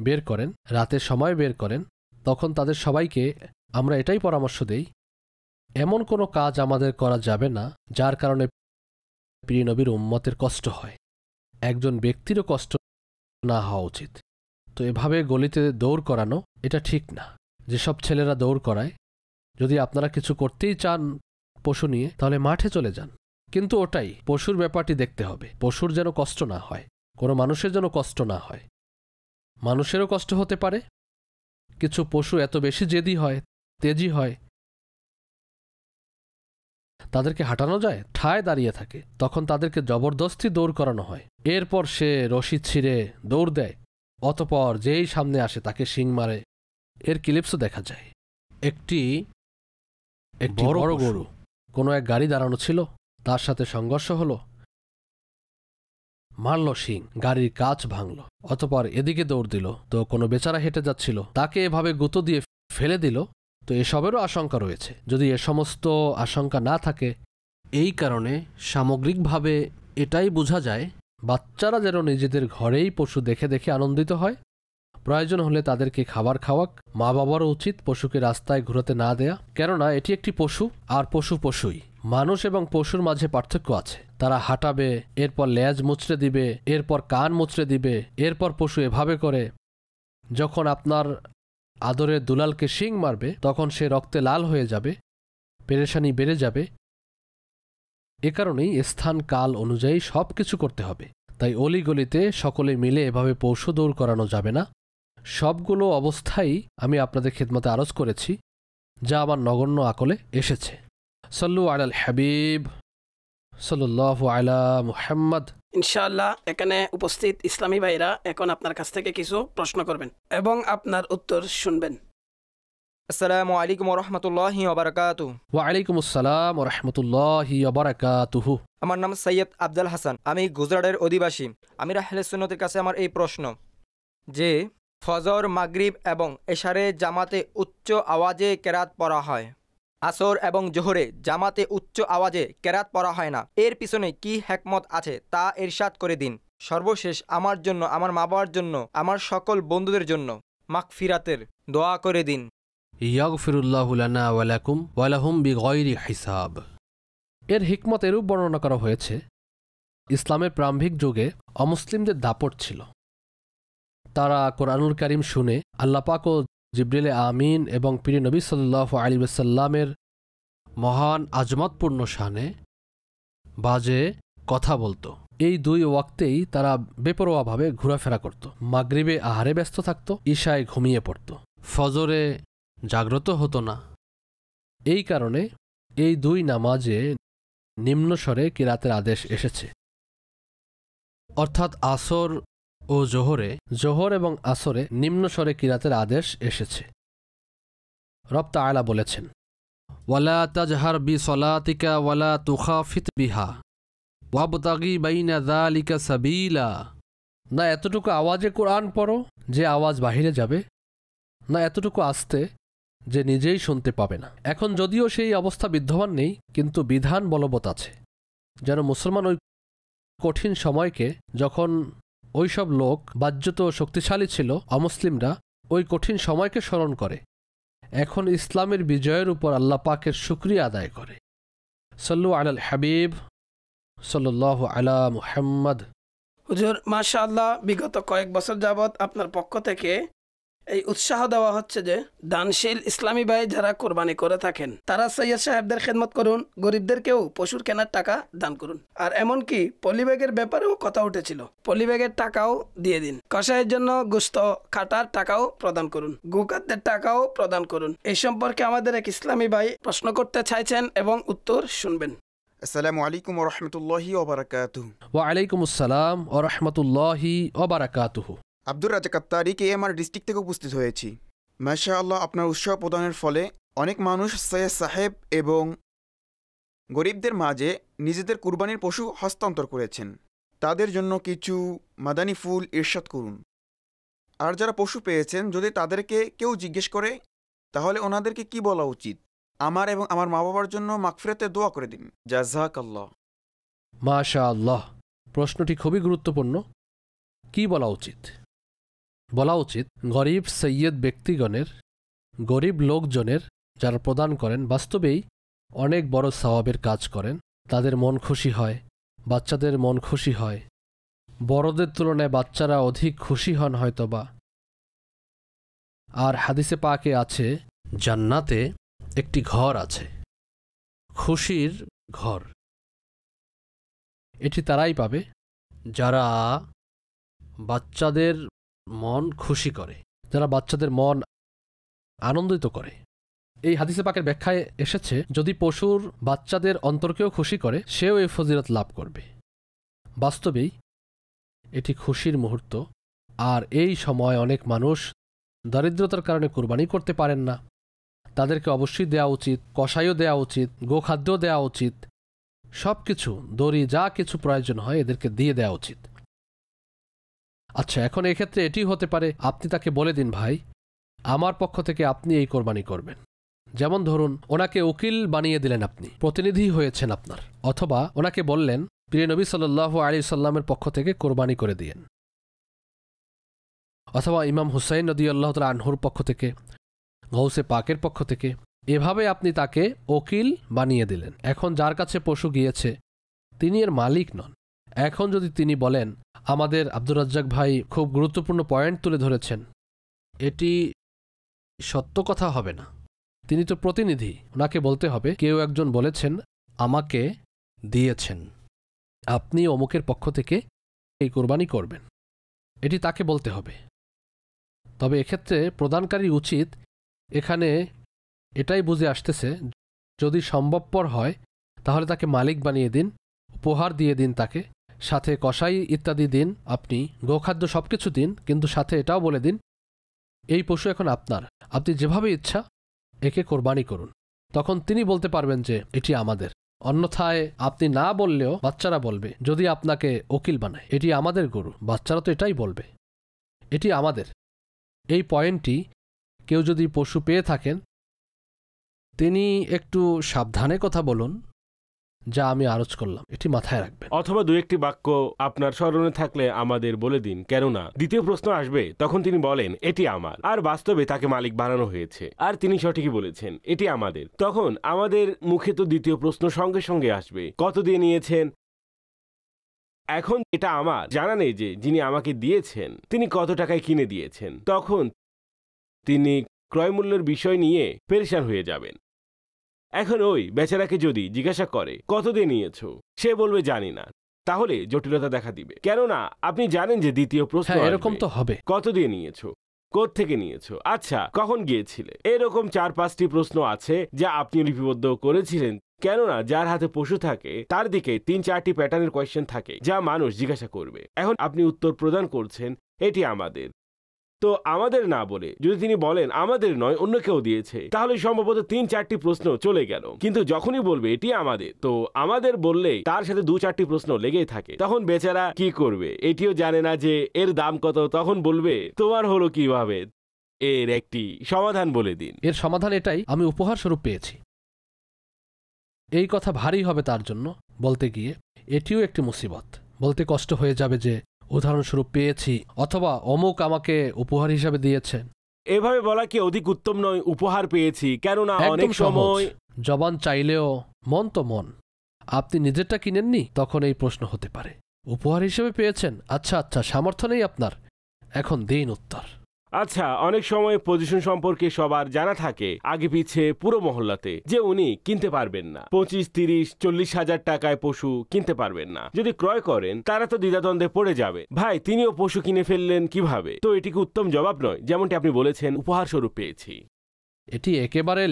বের করেন, রাতের সময় বের করেন। তখন তাদের সবাইকে আমরা এটাই পরামর্শ দেই, এমন কোনো কাজ আমাদের করা যাবে না যার কারণে প্রিয় নবীর উম্মতের কষ্ট হয়, একজন ব্যক্তিরও কষ্ট না হওয়া উচিত। তো এভাবে গলিতে দৌড় করানো এটা ঠিক না। যেসব ছেলেরা দৌড় করায়, যদি আপনারা কিছু করতেই চান পশু নিয়ে, তাহলে মাঠে চলে যান। কিন্তু ওটাই, পশুর ব্যাপারটি দেখতে হবে, পশুর যেন কষ্ট না হয়, কোনো মানুষের যেন কষ্ট না হয়। মানুষেরও কষ্ট হতে পারে। কিছু পশু এত বেশি জেদি হয়, তেজি হয়, তাদেরকে হাঁটানো যায়, ঠায় দাঁড়িয়ে থাকে, তখন তাদেরকে জবরদস্তি দৌড় করানো হয়। এরপর সে রশি ছিঁড়ে দৌড় দেয়, অতপর যেই সামনে আসে তাকে শিং মারে। এর ক্লিপসও দেখা যায়। একটি বড় গরু, কোনো এক গাড়ি দাঁড়ানো ছিল, তার সাথে সংঘর্ষ হলো, মারল শিং, গাড়ির কাঁচ ভাঙল, অতপর এদিকে দৌড় দিল, তো কোনো বেচারা হেঁটে যাচ্ছিল তাকে এভাবে গুঁতো দিয়ে ফেলে দিল, তো এসবেরও আশঙ্কা রয়েছে। যদি এ সমস্ত আশঙ্কা না থাকে, এই কারণে সামগ্রিকভাবে এটাই বোঝা যায় বাচ্চারা যেন নিজেদের ঘরেই পশু দেখে দেখে আনন্দিত হয়। প্রয়োজন হলে তাদেরকে খাবার খাওয়াক। মা বাবারও উচিত পশুকে রাস্তায় ঘুরোতে না দেয়া, কেননা এটি একটি পশু, আর পশু পশুই। মানুষ এবং পশুর মাঝে পার্থক্য আছে। তারা হাঁটাবে, এরপর লেজ মুচড়ে দিবে, এরপর কান মুচড়ে দিবে, এরপর পশু এভাবে করে। যখন আপনার আদরের দুলালকে শিং মারবে তখন সে রক্তে লাল হয়ে যাবে, পেরেশানি বেড়ে যাবে। এ কারণেই স্থান কাল অনুযায়ী সব কিছু করতে হবে। তাই অলিগলিতে সকলে মিলে এভাবে পশু দৌড় করানো যাবে না। সবগুলো অবস্থাই আমি আপনাদের খিদমতে আরজ করেছি, যা আমার নগণ্য আকলে এসেছে। সল্লু আলাল হাবিব সাল্লাল্লাহু আলা মুহাম্মদ। ইনশাআল্লাহ এখানে উপস্থিত ইসলামী ভাইরা এখন আপনার কাছ থেকে কিছু প্রশ্ন করবেন এবং আপনার উত্তর শুনবেন। আসসালামু আলাইকুম ওয়া রাহমাতুল্লাহি ওয়া বারাকাতুহু। ওয়া আলাইকুম আসসালাম ওয়া রাহমাতুল্লাহি ওয়া বারাকাতুহু। আমার নাম সৈয়দ আফজাল হাসান, আমি গুজরাটের অধিবাসী। আমির আহলে সুন্নতের কাছে আমার এই প্রশ্ন যে ফজর, মাগরিব এবং এশারে জামাতে উচ্চ আওয়াজে কেরাত পড়া হয়, আসর এবং জোহরে জামাতে উচ্চ আওয়াজে কেরাত পড়া হয় না, এর পিছনে কি হিকমত আছে তা ইরশাদ করে দিন। সর্বশেষ আমার জন্য, আমার মা বাবার জন্য, আমার সকল বন্ধুদের জন্য মাগফিরাতের দোয়া করে দিন। ইয়াগফিরুল্লাহু লানা ওয়া লাকুম ওয়া লাহুম বিগাইরি হিসাব। এর হিকমত এরূপ বর্ণনা করা হয়েছে, ইসলামের প্রারম্ভিক যুগে অমুসলিমদের দাপট ছিল। তারা কোরআনুল কারীম শুনে আল্লাহ পাক ও জিবরিলে আমিন এবং প্রিয় নবী সাল্লাল্লাহু আলাইহি ওয়াসাল্লামের মহান আজমতপূর্ণ শানে বাজে কথা বলতো। এই দুই ওয়াক্তেই তারা বেপরোয়াভাবে ঘোরাফেরা করত। মাগরিবে আহারে ব্যস্ত থাকত, ঈশায় ঘুমিয়ে পড়ত, ফজরে জাগ্রত হতো না। এই কারণে এই দুই নামাজে নিম্নস্বরে কিরাতের আদেশ এসেছে, অর্থাৎ আসর ও জোহর এবং আসরে নিম্নস্বরে কিরাতের আদেশ এসেছে। রব তাআলা বলেছেন, ওয়ালা তাজহার বিসলাতিকা ওয়ালা তুখাফিত বিহা ওয়াবতাগি বাইনা যালিকা সাবিলা। না এতটুকু আওয়াজে কোরআন পড়ো যে আওয়াজ বাহিরে যাবে, না এতটুকু আস্তে যে নিজেই শুনতে পাবে না। এখন যদিও সেই অবস্থা বিদ্যমান নেই, কিন্তু বিধান বলবৎ আছে, যেন মুসলমান ওই কঠিন সময়কে, যখন ওইসব লোক বাহ্যত শক্তিশালী ছিল, অমুসলিমরা ওই কঠিন সময়কে স্মরণ করে, এখন ইসলামের বিজয়ের উপর আল্লাহ পাকের শুকরিয়া আদায় করে। সাল্লু আলাল হাবিব সাল্লাল্লাহু আলা মুহাম্মদ। হুজুর মাশাআল্লাহ, বিগত কয়েক বছর যাবৎ আপনার পক্ষ থেকে এই উৎসাহ দেওয়া হচ্ছে যে দানশীল ইসলামী ভাই যারা কোরবানি করে থাকেন তারা সৈয়দ সাহেবদের খেদমত করুন, গরিবদেরকেও পশুর কেনার টাকা দান করুন। আর এমনকি পলিব্যাগের ব্যাপারেও কথা উঠেছিল, পলিব্যাগের টাকাও দিয়ে দিন। কষাইয়ের জন্য গোশত কাটার টাকাও প্রদান করুন, গোখাদ্যের টাকাও প্রদান করুন। এই সম্পর্কে আমাদের এক ইসলামী ভাই প্রশ্ন করতে চাইছেন এবং উত্তর শুনবেন। আসসালামু আলাইকুম ওয়া রাহমাতুল্লাহি ওয়া বারাকাতুহু। ওয়া আলাইকুম আসসালাম ওয়া রাহমাতুল্লাহি ওয়া বারাকাতুহু। আব্দুর রাজ্জাক আত্তারি KMR ডিস্ট্রিক্ট থেকে উপস্থিত হয়েছি। মাশাআল্লাহ, আপনার উৎসাহ প্রদানের ফলে অনেক মানুষ সৈয়দ সাহেব এবং গরিবদের মাঝে নিজেদের কুরবানির পশু হস্তান্তর করেছেন। তাদের জন্য কিছু মাদানী ফুল ইরশাদ করুন। আর যারা পশু পেয়েছেন, যদি তাদেরকে কেউ জিজ্ঞেস করে তাহলে ওনাদেরকে কি বলা উচিত? আমার এবং আমার মা বাবার জন্য মাগফিরাতের দোয়া করে দিন। জাযাকাল্লাহ। মাশাআল্লাহ, প্রশ্নটি খুবই গুরুত্বপূর্ণ। কি বলা উচিত? বলা উচিত, গরিব সৈয়দ ব্যক্তিগণের, গরিব লোকজনের যারা প্রদান করেন, বাস্তবেই অনেক বড় সওয়াবের কাজ করেন। তাদের মন খুশি হয়, বাচ্চাদের মন খুশি হয়, বড়দের তুলনায় বাচ্চারা অধিক খুশি হন হয়তোবা। আর হাদিসে পাকে আছে, জান্নাতে একটি ঘর আছে, খুশির ঘর। এটি তারাই পাবে যারা বাচ্চাদের মন খুশি করে, যারা বাচ্চাদের মন আনন্দিত করে। এই হাদিসে পাকের ব্যাখ্যায় এসেছে, যদি পশুর বাচ্চাদের অন্তরকেও খুশি করে, সেও এই ফজিলত লাভ করবে। বাস্তবেই এটি খুশির মুহূর্ত। আর এই সময় অনেক মানুষ দারিদ্রতার কারণে কুরবানি করতে পারেন না। তাদেরকে অবশ্যই দেওয়া উচিত, কষাইও দেওয়া উচিত, গোখাদ্যও দেওয়া উচিত, সব কিছু, দড়ি যা কিছু প্রয়োজন হয় এদেরকে দিয়ে দেওয়া উচিত। আচ্ছা, এখন এক্ষেত্রে এটি হতে পারে আপনি তাকে বলে দিন, ভাই আমার পক্ষ থেকে আপনি এই কোরবানি করবেন। যেমন ধরুন ওনাকে উকিল বানিয়ে দিলেন, আপনি প্রতিনিধি হয়েছেন আপনার, অথবা ওনাকে বললেন প্রিয় নবী সাল্লাল্লাহু আলাইহি সাল্লামের পক্ষ থেকে কোরবানি করে দিয়েন, অথবা ইমাম হুসাইন রাদিয়াল্লাহু তাআলা আনহুর পক্ষ থেকে, গৌসে পাকের পক্ষ থেকে, এভাবে আপনি তাকে উকিল বানিয়ে দিলেন। এখন যার কাছে পশু গিয়েছে তিনি এর মালিক নন। এখন যদি তিনি বলেন আমাদের আব্দুর রাজ্জাক ভাই খুব গুরুত্বপূর্ণ পয়েন্ট তুলে ধরেছেন, এটি সত্য কথা হবে না, তিনি তো প্রতিনিধি, ওনাকে বলতে হবে কেউ একজন বলেছেন আমাকে দিয়েছেন, আপনি অমুকের পক্ষ থেকে এই কোরবানি করবেন, এটি তাকে বলতে হবে। তবে এক্ষেত্রে প্রদানকারী উচিত এখানে এটাই বুঝে আসতেছে, যদি সম্ভবপর হয় তাহলে তাকে মালিক বানিয়ে দিন, উপহার দিয়ে দিন, তাকে সাথে কসাই ইত্যাদি দিন, আপনি গোখাদ্য সব কিছু দিন, কিন্তু সাথে এটাও বলে দিন এই পশু এখন আপনার, আপনি যেভাবে ইচ্ছা একে কোরবানি করুন। তখন তিনি বলতে পারবেন যে এটি আমাদের। অন্যথায় আপনি না বললেও বাচ্চারা বলবে, যদি আপনাকে উকিল বানায়, এটি আমাদের গরু, বাচ্চারা তো এটাই বলবে এটি আমাদের। এই পয়েন্টটি কেউ যদি পশু পেয়ে থাকেন তিনি একটু সাবধানে কথা বলুন, যা আমি আরজ করলাম এটি মাথায় রাখবেন। অথবা দু একটি বাক্য আপনার স্মরণে থাকলে আমাদের বলে দিন, কেননা দ্বিতীয় প্রশ্ন আসবে তখন তিনি বলেন এটি আমার, আর বাস্তবে তাকে মালিক বানানো হয়েছে আর তিনি সঠিকই বলেছেন এটি আমাদের। তখন আমাদের মুখে তো দ্বিতীয় প্রশ্ন সঙ্গে সঙ্গে আসবে, কত দিয়ে নিয়েছেন? এখন এটা আমার জানা নেই যে যিনি আমাকে দিয়েছেন তিনি কত টাকায় কিনে দিয়েছেন। তখন তিনি ক্রয়মূল্যের বিষয় নিয়ে পেরেশান হয়ে যাবেন। এখন ওই বেচারাকে যদি জিজ্ঞাসা করে কত দিয়ে নিয়েছো, সে বলবে জানি না, তাহলে জটিলতা দেখা দিবে। কেননা আপনি জানেন যে দ্বিতীয় প্রশ্ন এরকম তো হবে, কত দিয়ে নিয়েছো, কোত্থেকে নিয়েছো, আচ্ছা কখন গিয়েছিলে, এরকম 4-5টি প্রশ্ন আছে যা আপনি লিপিবদ্ধ করেছিলেন। কেননা যার হাতে পশু থাকে তার দিকে 3-4টি প্যাটার্নের কোয়েশ্চেন থাকে যা মানুষ জিজ্ঞাসা করবে। এখন আপনি উত্তর প্রদান করছেন এটি আমাদের, তো আমাদের না বলে যদি তিনি বলেন আমাদের নয় অন্য কেউ দিয়েছে, তাহলে সম্ভবত 3-4টি প্রশ্ন চলে গেল। কিন্তু যখনই বলবে এটি আমাদের, তো আমাদের বললেই তার সাথে 2-4টি প্রশ্ন লেগেই থাকে। তখন বেচারা কি করবে, এটিও জানে না যে এর দাম কত। তখন বলবে তোমার হলো কিভাবে, এর একটি সমাধান বলে দিন। এর সমাধান এটাই, আমি উপহার স্বরূপ পেয়েছি। এই কথা ভারী হবে তার জন্য বলতে গিয়ে, এটিও একটি মুসিবত। বলতে কষ্ট হয়ে যাবে যে উদাহরণস্বরূপ পেয়েছি, অথবা অমুক আমাকে উপহার হিসাবে দিয়েছেন। এভাবে বলা কি অধিক উত্তম নয়, উপহার পেয়েছি? কেননা অনেক সময় জবান চাইলেও মন তো মন, আপনি নিজেরটা কিনেননি, তখন এই প্রশ্ন হতে পারে উপহার হিসেবে পেয়েছেন, আচ্ছা আচ্ছা সামর্থ্য নেই আপনার, এখন দিন উত্তর। আচ্ছা, অনেক সময় পজিশন সম্পর্কে সবার জানা থাকে আগে পিছে পুরো মহল্লাতে, যে উনি কিনতে পারবেন না, 25-30-40 হাজার টাকায় পশু কিনতে পারবেন না। যদি ক্রয় করেন তারা তো দ্বিধাদ্বন্দ্বে পড়ে যাবে, ভাই তিনিও পশু কিনে ফেললেন কিভাবে। তো এটিকে উত্তম জবাব নয়, যেমনটি আপনি বলেছেন উপহার স্বরূপ পেয়েছি। এটি একেবারে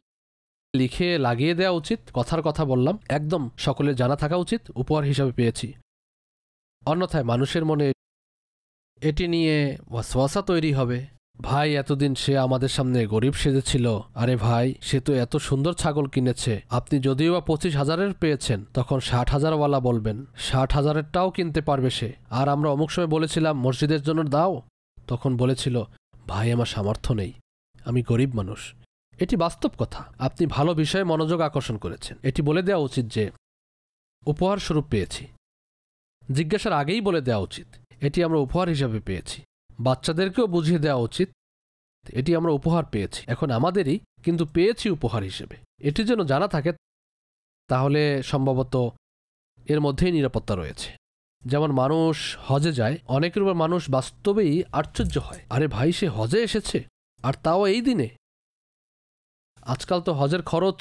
লিখে লাগিয়ে দেওয়া উচিত, কথার কথা বললাম, একদম সকলের জানা থাকা উচিত উপহার হিসাবে পেয়েছি। অন্যথায় মানুষের মনে এটি নিয়ে ওয়াসওয়াসা তৈরি হবে, ভাই এতদিন সে আমাদের সামনে গরিব সেজেছিল, আরে ভাই সে তো এত সুন্দর ছাগল কিনেছে, আপনি যদিও বা 25,000-এর পেয়েছেন, তখন 60,000-ওয়ালা বলবেন 60,000-এরটাও কিনতে পারবে সে। আর আমরা অমুক সময় বলেছিলাম মসজিদের জন্য দাও, তখন বলেছিল ভাই আমার সামর্থ্য নেই, আমি গরিব মানুষ। এটি বাস্তব কথা, আপনি ভালো বিষয়ে মনোযোগ আকর্ষণ করেছেন। এটি বলে দেওয়া উচিত যে উপহার স্বরূপ পেয়েছি, জিজ্ঞাসার আগেই বলে দেওয়া উচিত এটি আমরা উপহার হিসাবে পেয়েছি। বাচ্চাদেরকেও বুঝিয়ে দেওয়া উচিত এটি আমরা উপহার পেয়েছি, এখন আমাদেরই, কিন্তু পেয়েছি উপহার হিসেবে। এটি যেন জানা থাকে, তাহলে সম্ভবত এর মধ্যেই নিরাপত্তা রয়েছে। যেমন মানুষ হজে যায়, অনেকের উপর মানুষ বাস্তবেই আশ্চর্য হয়, আরে ভাই সে হজে এসেছে, আর তাও এই দিনে। আজকাল তো হজের খরচ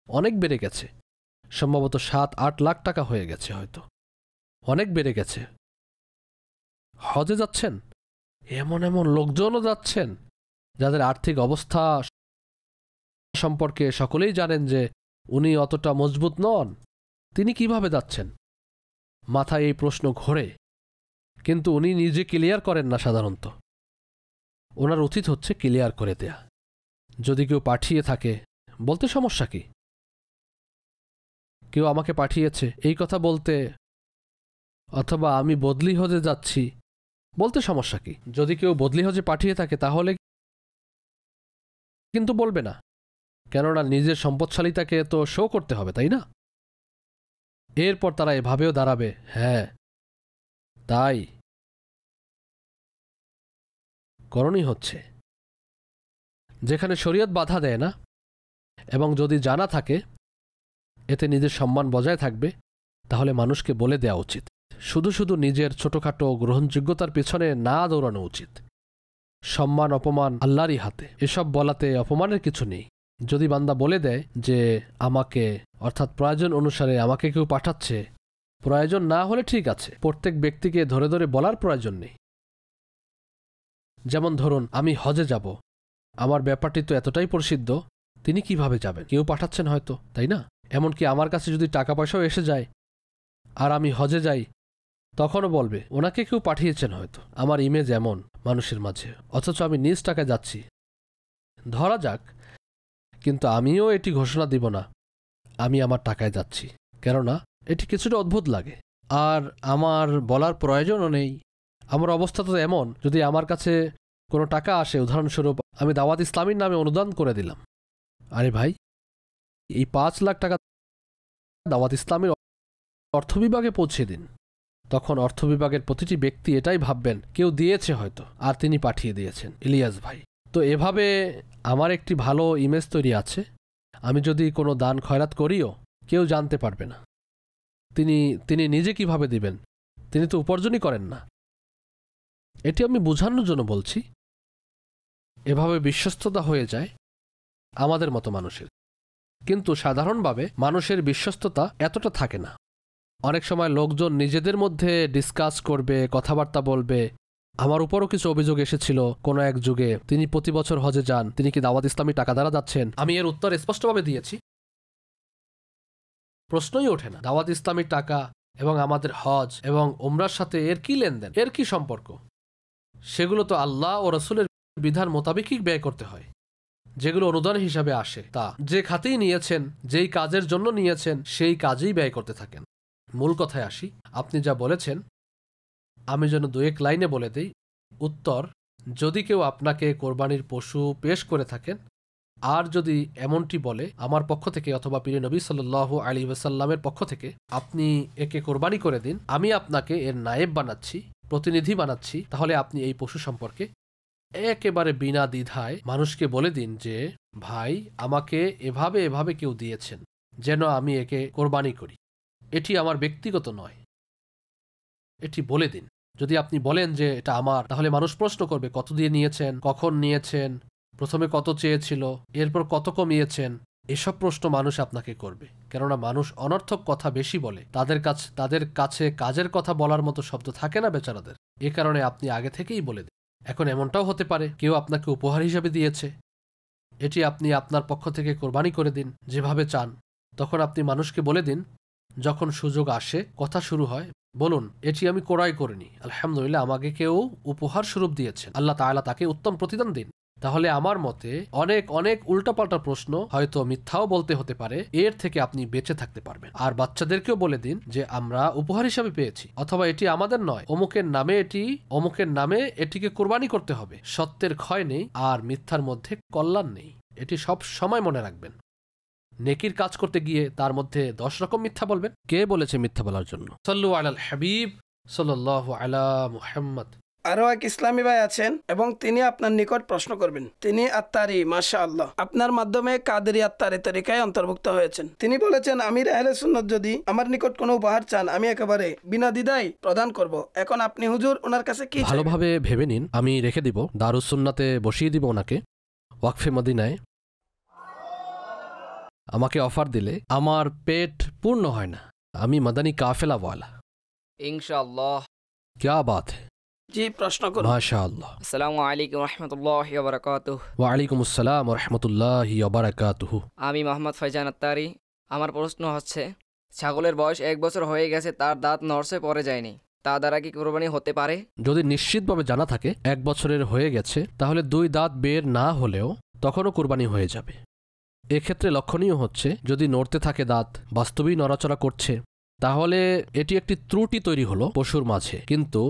অনেক বেড়ে গেছে, সম্ভবত 7-8 লাখ টাকা হয়ে গেছে, হয়তো অনেক বেড়ে গেছে। হজে যাচ্ছেন, এমন এমন লোকজনও যাচ্ছেন যাদের আর্থিক অবস্থা সম্পর্কে সকলেই জানেন যে উনি অতটা মজবুত নন, তিনি কিভাবে যাচ্ছেন, মাথায় এই প্রশ্ন ঘোরে। কিন্তু উনি নিজে ক্লিয়ার করেন না সাধারণত, ওনার উচিত হচ্ছে ক্লিয়ার করে দেয়া। যদি কেউ পাঠিয়ে থাকে বলতে সমস্যা কি, কেউ আমাকে পাঠিয়েছে এই কথা বলতে, অথবা আমি বদলি হতে যাচ্ছি বলতে সমস্যা কি? যদি কেউ বদলি হজে পাঠিয়ে থাকে তাহলে কিন্তু বলবে না, কেননা নিজের সম্পদশালিতাকে তো শো করতে হবে, তাই না? এরপর তারা এভাবেও দাঁড়াবে, হ্যাঁ তাই করণই হচ্ছে। যেখানে শরীয়ত বাধা দেয় না এবং যদি জানা থাকে এতে নিজের সম্মান বজায় থাকবে, তাহলে মানুষকে বলে দেওয়া উচিত। শুধু শুধু নিজের ছোটখাটো গ্রহণযোগ্যতার পেছনে না দৌড়ানো উচিত। সম্মান অপমান আল্লাহরই হাতে, এসব বলাতে অপমানের কিছু নেই। যদি বান্দা বলে দেয় যে আমাকে, অর্থাৎ প্রয়োজন অনুসারে আমাকে কেউ পাঠাচ্ছে, প্রয়োজন না হলে ঠিক আছে, প্রত্যেক ব্যক্তিকে ধরে ধরে বলার প্রয়োজন নেই। যেমন ধরুন আমি হজে যাব, আমার ব্যাপারটি তো এতটাই প্রসিদ্ধ, তিনি কিভাবে যাবেন? কেউ পাঠাচ্ছেন হয়তো, তাই না? এমনকি আমার কাছে যদি টাকা পয়সাও এসে যায় আর আমি হজে যাই, তখনও বলবে ওনাকে কেউ পাঠিয়েছেন হয়তো। আমার ইমেজ এমন মানুষের মাঝে, অথচ আমি নিজ টাকায় যাচ্ছি। ধরা যাক, কিন্তু আমিও এটি ঘোষণা দিব না আমি আমার টাকায় যাচ্ছি, কেননা এটি কিছুটা অদ্ভুত লাগে আর আমার বলার প্রয়োজনও নেই। আমার অবস্থা তো এমন, যদি আমার কাছে কোনো টাকা আসে, উদাহরণস্বরূপ আমি দাওয়াত ইসলামীর নামে অনুদান করে দিলাম, আরে ভাই এই 5 লাখ টাকা দাওয়াত ইসলামীর অর্থ বিভাগে পৌঁছে দিন, তখন অর্থ বিভাগের প্রতিটি ব্যক্তি এটাই ভাববেন কেউ দিয়েছে হয়তো আর তিনি পাঠিয়ে দিয়েছেন ইলিয়াস ভাই। তো এভাবে আমার একটি ভালো ইমেজ তৈরি আছে। আমি যদি কোনো দান খয়রাত করিও কেউ জানতে পারবে না তিনি নিজে কিভাবে দিবেন, তিনি তো উপার্জনই করেন না। এটি আমি বোঝানোর জন্য বলছি। এভাবে বিশ্বস্ততা হয়ে যায় আমাদের মতো মানুষের, কিন্তু সাধারণভাবে মানুষের বিশ্বস্ততা এতটা থাকে না। অনেক সময় লোকজন নিজেদের মধ্যে ডিসকাস করবে, কথাবার্তা বলবে। আমার উপরও কিছু অভিযোগ এসেছিল কোনো এক যুগে, তিনি প্রতি বছর হজে যান, তিনি কি দাওয়াত ইসলামী টাকা দ্বারা যাচ্ছেন? আমি এর উত্তর স্পষ্টভাবে দিয়েছি, প্রশ্নই ওঠে না। দাওয়াত ইসলামীর টাকা এবং আমাদের হজ এবং উমরার সাথে এর কি লেনদেন, এর কি সম্পর্ক? সেগুলো তো আল্লাহ ও রসুলের বিধান মোতাবেকই ব্যয় করতে হয়। যেগুলো অনুদান হিসাবে আসে তা যে খাতেই নিয়েছেন, যেই কাজের জন্য নিয়েছেন, সেই কাজেই ব্যয় করতে থাকেন। মূল কথায় আসি, আপনি যা বলেছেন আমি যেন 2-1 লাইনে বলে দিই। উত্তর, যদি কেউ আপনাকে কোরবানির পশু পেশ করে থাকেন আর যদি এমনটি বলে আমার পক্ষ থেকে অথবা প্রিয় নবী সাল্লাল্লাহু আলাইহি ওয়াসাল্লামের পক্ষ থেকে আপনি একে কোরবানি করে দিন, আমি আপনাকে এর নায়েব বানাচ্ছি, প্রতিনিধি বানাচ্ছি, তাহলে আপনি এই পশু সম্পর্কে একেবারে বিনা দ্বিধায় মানুষকে বলে দিন যে ভাই আমাকে এভাবে এভাবে কেউ দিয়েছেন, যেন আমি একে কোরবানি করি। এটি আমার ব্যক্তিগত নয়, এটি বলে দিন। যদি আপনি বলেন যে এটা আমার, তাহলে মানুষ প্রশ্ন করবে কত দিয়ে নিয়েছেন, কখন নিয়েছেন, প্রথমে কত চেয়েছিল, এরপর কত কমিয়েছেন। এসব প্রশ্ন মানুষ আপনাকে করবে, কেননা মানুষ অনর্থক কথা বেশি বলে। তাদের কাছে কাজের কথা বলার মতো শব্দ থাকে না বেচারাদের। এ কারণে আপনি আগে থেকেই বলে দিন। এখন এমনটাও হতে পারে কেউ আপনাকে উপহার হিসাবে দিয়েছে, এটি আপনি আপনার পক্ষ থেকে কোরবানি করে দিন যেভাবে চান। তখন আপনি মানুষকে বলে দিন, যখন সুযোগ আসে, কথা শুরু হয়, বলুন এটি আমি ক্রয় করিনি, আলহামদুলিল্লাহ আমাকে কেউ উপহার স্বরূপ দিয়েছেন, আল্লাহ তাআলা তাকে উত্তম প্রতিদান দিন। তাহলে আমার মতে অনেক অনেক উল্টাপাল্টা প্রশ্ন, হয়তো মিথ্যাও বলতে হতে পারে, এর থেকে আপনি বেঁচে থাকতে পারবেন। আর বাচ্চাদেরকেও বলে দিন যে আমরা উপহার হিসাবে পেয়েছি, অথবা এটি আমাদের নয়, অমুকের নামে এটিকে কোরবানি করতে হবে। সত্যের ক্ষয় নেই আর মিথ্যার মধ্যে কল্যাণ নেই, এটি সব সময় মনে রাখবেন। নেকির কাজ করতে গিয়ে তার মধ্যে 10 রকম মিথ্যা বলবেন। কে বলেছে মিথ্যা বলার জন্য? সাল্লু আলাল হাবিব সাল্লাল্লাহু আলা মুহাম্মদ। আরো এক ইসলামী ভাই আছেন এবং তিনি আপনার নিকট প্রশ্ন করবেন। তিনি আত্তারি, মাশাআল্লাহ, আপনার মাধ্যমে কাদেরি আত্তারি তরিকায় অন্তর্ভুক্ত হয়েছেন। তিনি বলেছেন আমির আহলে সুন্নাত যদি আমার নিকট কোনো উপহার চান আমি একেবারে বিনা দ্বিধায় প্রদান করব। এখন আপনি হুজুর ওনার কাছে কি চাইবেন? ভালোভাবে ভেবে নিন, আমি রেখে দিব, দারুস সুন্নাতে বসিয়ে দিব ওনাকে। ওয়াকফে মদিনায় আমাকে অফার দিলে আমার পেট পূর্ণ হয় না। আমি মাদানী কাফেলাওয়ালা, ইনশাআল্লাহ। क्या बात है। জি, প্রশ্ন করুন। মাশাআল্লাহ। আসসালামু আলাইকুম ওয়া রাহমাতুল্লাহি ওয়া বারাকাতুহু। ওয়া আলাইকুম আসসালাম ওয়া রাহমাতুল্লাহি ওয়া বারাকাতুহু। আমি মোহাম্মদ ফয়জান আত্তারি। আমার প্রশ্ন হচ্ছে, ছাগলের বয়স 1 বছর হয়ে গেছে, তার দাঁত নড়ছে পড়ে যায়নি, তা দ্বারা কি কুরবানি হতে পারে? যদি নিশ্চিতভাবে জানা থাকে 1 বছরের হয়ে গেছে, তাহলে 2 দাঁত বের না হলেও তখনও কুরবানি হয়ে যাবে। এক্ষেত্রে লক্ষণীয় হচ্ছে যদি নড়তে থাকে দাঁত, বাস্তবেই নড়াচড়া করছে, তাহলে এটি একটি ত্রুটি তৈরি হলো পশুর মাঝে। কিন্তু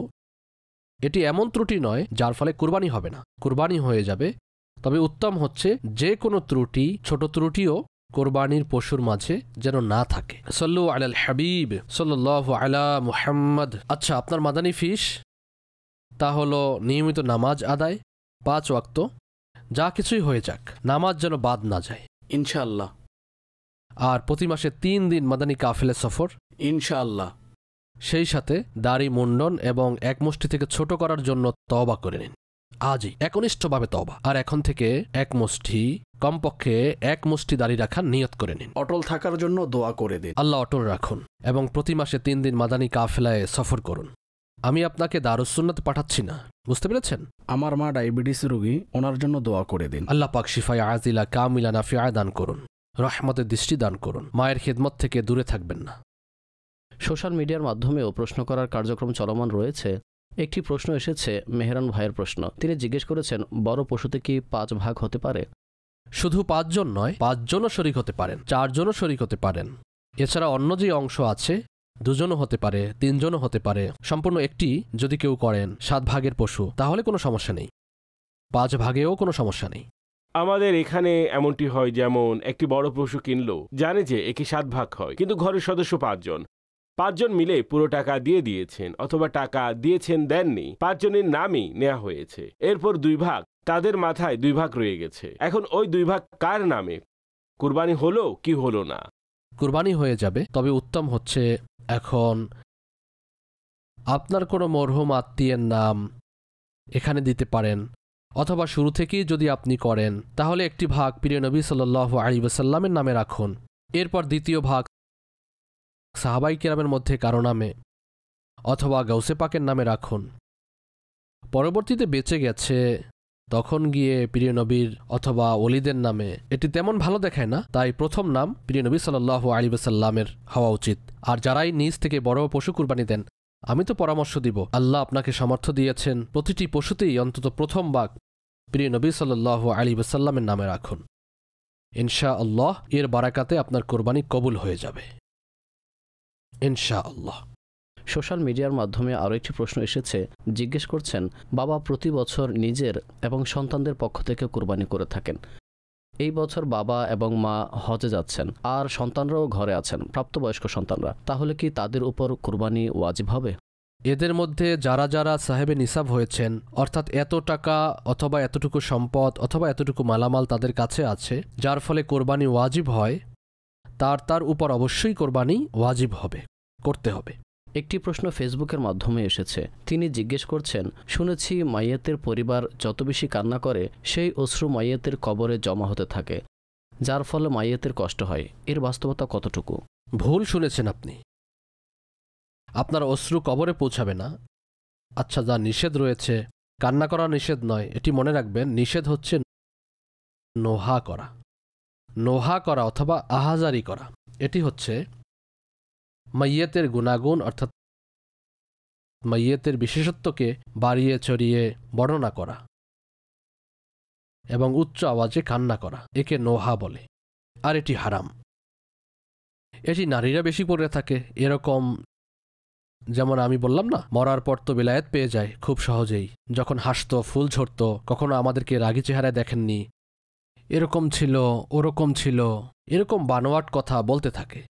এটি এমন ত্রুটি নয় যার ফলে কুরবানি হবে না, কুরবানি হয়ে যাবে। তবে উত্তম হচ্ছে যে কোনো ত্রুটি, ছোট ত্রুটিও কোরবানির পশুর মাঝে যেন না থাকে। সাল্লু আলাল হাবিব সাল্লাল্লাহু আলা মুহাম্মদ। আচ্ছা, আপনার মাদানী ফিস তা হলো নিয়মিত নামাজ আদায়, 5 ওয়াক্ত, যা কিছুই হয়ে যাক নামাজ যেন বাদ না যায় ইনশাআল্লাহ। আর প্রতি মাসে 3 দিন মাদানী কাফেলে সফর ইনশাআল্লাহ। সেই সাথে দাড়ি মুন্ডন এবং এক মুষ্টি থেকে ছোট করার জন্য তওবা করে নিন আজই, একনিষ্ঠভাবে তওবা। আর এখন থেকে এক মুষ্টি, কমপক্ষে এক মুষ্টি দাড়ি রাখার নিয়ত করে নিন। অটল থাকার জন্য দোয়া করে দিন। আল্লাহ অটল রাখুন। এবং প্রতি মাসে 3 দিন মাদানী কাফেলায় সফর করুন। আমি আপনাকে দারুস সুন্নাতে পাঠাচ্ছি না, বুঝতে পেরেছেন? আমার মা ডায়াবেটিস রোগী, ওনার জন্য দোয়া করে দিন। আল্লাহ পাক শিফায় আজিলা কামিলা নাফিয়া দান করুন, রহমতের দৃষ্টি দান করুন। মায়ের খিদমত থেকে দূরে থাকবেন না। সোশ্যাল মিডিয়ার মাধ্যমেও প্রশ্ন করার কার্যক্রম চলমান রয়েছে। একটি প্রশ্ন এসেছে মেহরান ভাইয়ের প্রশ্ন। তিনি জিজ্ঞেস করেছেন, বড় পশুতে কি 5 ভাগ হতে পারে? শুধু 5 জন নয়, 5 জনও শরিক হতে পারেন, 4 জনও শরিক হতে পারেন। এছাড়া অন্য যে অংশ আছে 2 জনও হতে পারে, 3 জনও হতে পারে। সম্পূর্ণ একটি যদি কেউ করেন 7 ভাগের পশু, তাহলে কোনো সমস্যা নেই। 5 ভাগেও কোনো সমস্যা নেই। আমাদের এখানে এমনটি হয়, যেমন একটি বড় পশু কিনলো, জানে যে একে 7 ভাগ হয়, কিন্তু ঘরের সদস্য 5 জন। 5 জন মিলে পুরো টাকা দিয়ে দিয়েছেন, অথবা টাকা দিয়েছেন দেননি, 5 জনের নামই নেওয়া হয়েছে। এরপর 2 ভাগ, তাদের মাথায় 2 ভাগ রয়ে গেছে। এখন ওই 2 ভাগ কার নামে? কুরবানি হলো কি হলো না? কুরবানি হয়ে যাবে। তবে উত্তম হচ্ছে এখন আপনার কোনো মরহুম আত্মীয়ের নাম এখানে দিতে পারেন, অথবা শুরু থেকেই যদি আপনি করেন তাহলে একটি ভাগ প্রিয় নবী সাল্লাল্লাহু আলাইহি ওয়াসাল্লামের নামে রাখুন। এরপর দ্বিতীয় ভাগ সাহাবাই কিরামের মধ্যে কারো নামে অথবা গাউসে পাকের নামে রাখুন। পরবর্তীতে বেঁচে গেছে, তখন গিয়ে প্রিয় নবীর অথবা ওলিদের নামে, এটি তেমন ভালো দেখায় না। তাই প্রথম নাম প্রিয় নবী সাল্লাল্লাহু আলাইহি ওয়াসাল্লামের হওয়া উচিত। আর যারাই নিজ থেকে বড় পশু কুরবানি দেন, আমি তো পরামর্শ দিব, আল্লাহ আপনাকে সামর্থ্য দিয়েছেন, প্রতিটি পশুতেই অন্তত প্রথম ভাগ প্রিয় নবী সাল্লাল্লাহু আলাইহি ওয়াসাল্লামের নামে রাখুন। ইনশাআল্লাহ এর বারাকাতে আপনার কোরবানি কবুল হয়ে যাবে ইনশাআল্লাহ। সোশ্যাল মিডিয়ার মাধ্যমে আরও একটি প্রশ্ন এসেছে। জিজ্ঞেস করছেন, বাবা প্রতি বছর নিজের এবং সন্তানদের পক্ষ থেকে কুরবানি করে থাকেন। এই বছর বাবা এবং মা হজে যাচ্ছেন, আর সন্তানরাও ঘরে আছেন, প্রাপ্তবয়স্ক সন্তানরা। তাহলে কি তাদের উপর কুরবানি ওয়াজিব হবে? এদের মধ্যে যারা যারা সাহেবে নিসাব হয়েছেন, অর্থাৎ এত টাকা অথবা এতটুকু সম্পদ অথবা এতটুকু মালামাল তাদের কাছে আছে, যার ফলে কোরবানি ওয়াজিব হয়, তার উপর অবশ্যই কোরবানি ওয়াজিব হবে, করতে হবে। একটি প্রশ্ন ফেসবুকের মাধ্যমে এসেছে। তিনি জিজ্ঞেস করছেন, শুনেছি মাইয়াতের পরিবার যত বেশি কান্না করে সেই অশ্রু মাইয়াতের কবরে জমা হতে থাকে, যার ফলে মাইয়াতের কষ্ট হয়। এর বাস্তবতা কতটুকু? ভুল শুনেছেন আপনি। আপনার অশ্রু কবরে পৌঁছাবে না। আচ্ছা, যা নিষেধ রয়েছে, কান্না করা নিষেধ নয়, এটি মনে রাখবেন। নিষেধ হচ্ছে নোহা করা, নোহা করা অথবা আহাজারি করা। এটি হচ্ছে মাইয়াতের গুণাগুণ অর্থাৎ মাইয়াতের বিশেষত্বকে বাড়িয়ে চড়িয়ে বর্ণনা করা এবং উচ্চ আওয়াজে কান্না করা, একে নোহা বলে। আর এটি হারাম। এটি নারীরা বেশি করে থাকে। এরকম যেমন আমি বললাম না, মরার পর তো বেলায়েত পেয়ে যায় খুব সহজেই। যখন হাসতো, ফুল ঝরত, কখনো আমাদেরকে রাগী চেহারায় দেখেননি, এরকম ছিল, ওরকম ছিল, এরকম বানোয়াট কথা বলতে থাকে।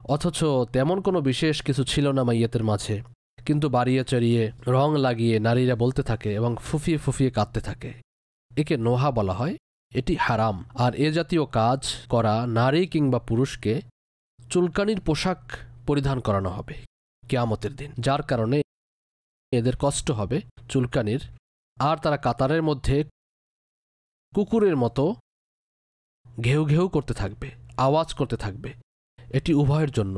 অথচ তেমন কোনো বিশেষ কিছু ছিল না মাইয়াতের মাঝে, কিন্তু বাড়িয়ে চড়িয়ে রং লাগিয়ে নারীরা বলতে থাকে এবং ফুফিয়ে ফুফিয়ে কাঁদতে থাকে। একে নোহা বলা হয়। এটি হারাম। আর এ জাতীয় কাজ করা নারী কিংবা পুরুষকে চুলকানির পোশাক পরিধান করানো হবে কিয়ামতের দিন, যার কারণে এদের কষ্ট হবে চুলকানির। আর তারা কাতারের মধ্যে কুকুরের মতো ঘেউ ঘেউ করতে থাকবে, আওয়াজ করতে থাকবে। এটি উভয়ের জন্য।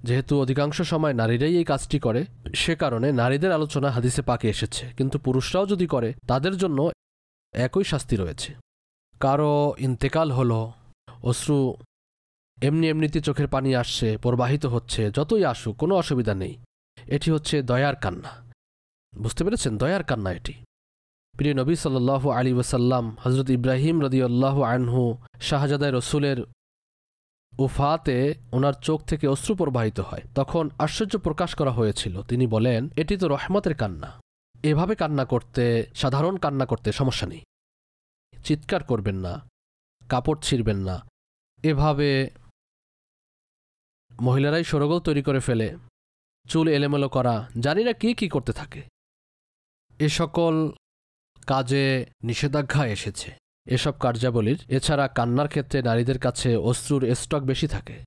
যেহেতু অধিকাংশ সময় নারীরাই এই কাজটি করে, সে কারণে নারীদের আলোচনা হাদিসে পাকে এসেছে। কিন্তু পুরুষরাও যদি করে, তাদের জন্য একই শাস্তি রয়েছে। কারো ইন্তেকাল হলো, অশ্রু এমনিতে চোখের পানি আসছে, প্রবাহিত হচ্ছে, যতই আসুক কোনো অসুবিধা নেই। এটি হচ্ছে দয়ার কান্না। বুঝতে পেরেছেন? দয়ার কান্না এটি। প্রিয় নবী সাল্লাল্লাহু আলাইহি ওয়াসাল্লাম, হযরত ইব্রাহিম রাদিয়াল্লাহু আনহু, শাহজাদায় রসুলের উফাতে ওনার চোখ থেকে অশ্রু প্রবাহিত হয়। তখন আশ্চর্য প্রকাশ করা হয়েছিল। তিনি বলেন, এটি তো রহমতের কান্না। এভাবে কান্না করতে, সাধারণ কান্না করতে সমস্যা নেই, চিৎকার করবেন না, কাপড় ছিঁড়বেন না। এভাবে মহিলারাই সরগোল তৈরি করে ফেলে, চুল এলোমেলো করা, জানি না কি করতে থাকে। এ সকল কাজে নিষেধাজ্ঞা এসেছে। এসব কার্যাবলীর এছাড়া কান্নার ক্ষেত্রে নারীদের কাছে অশ্রুর স্টক বেশি থাকে।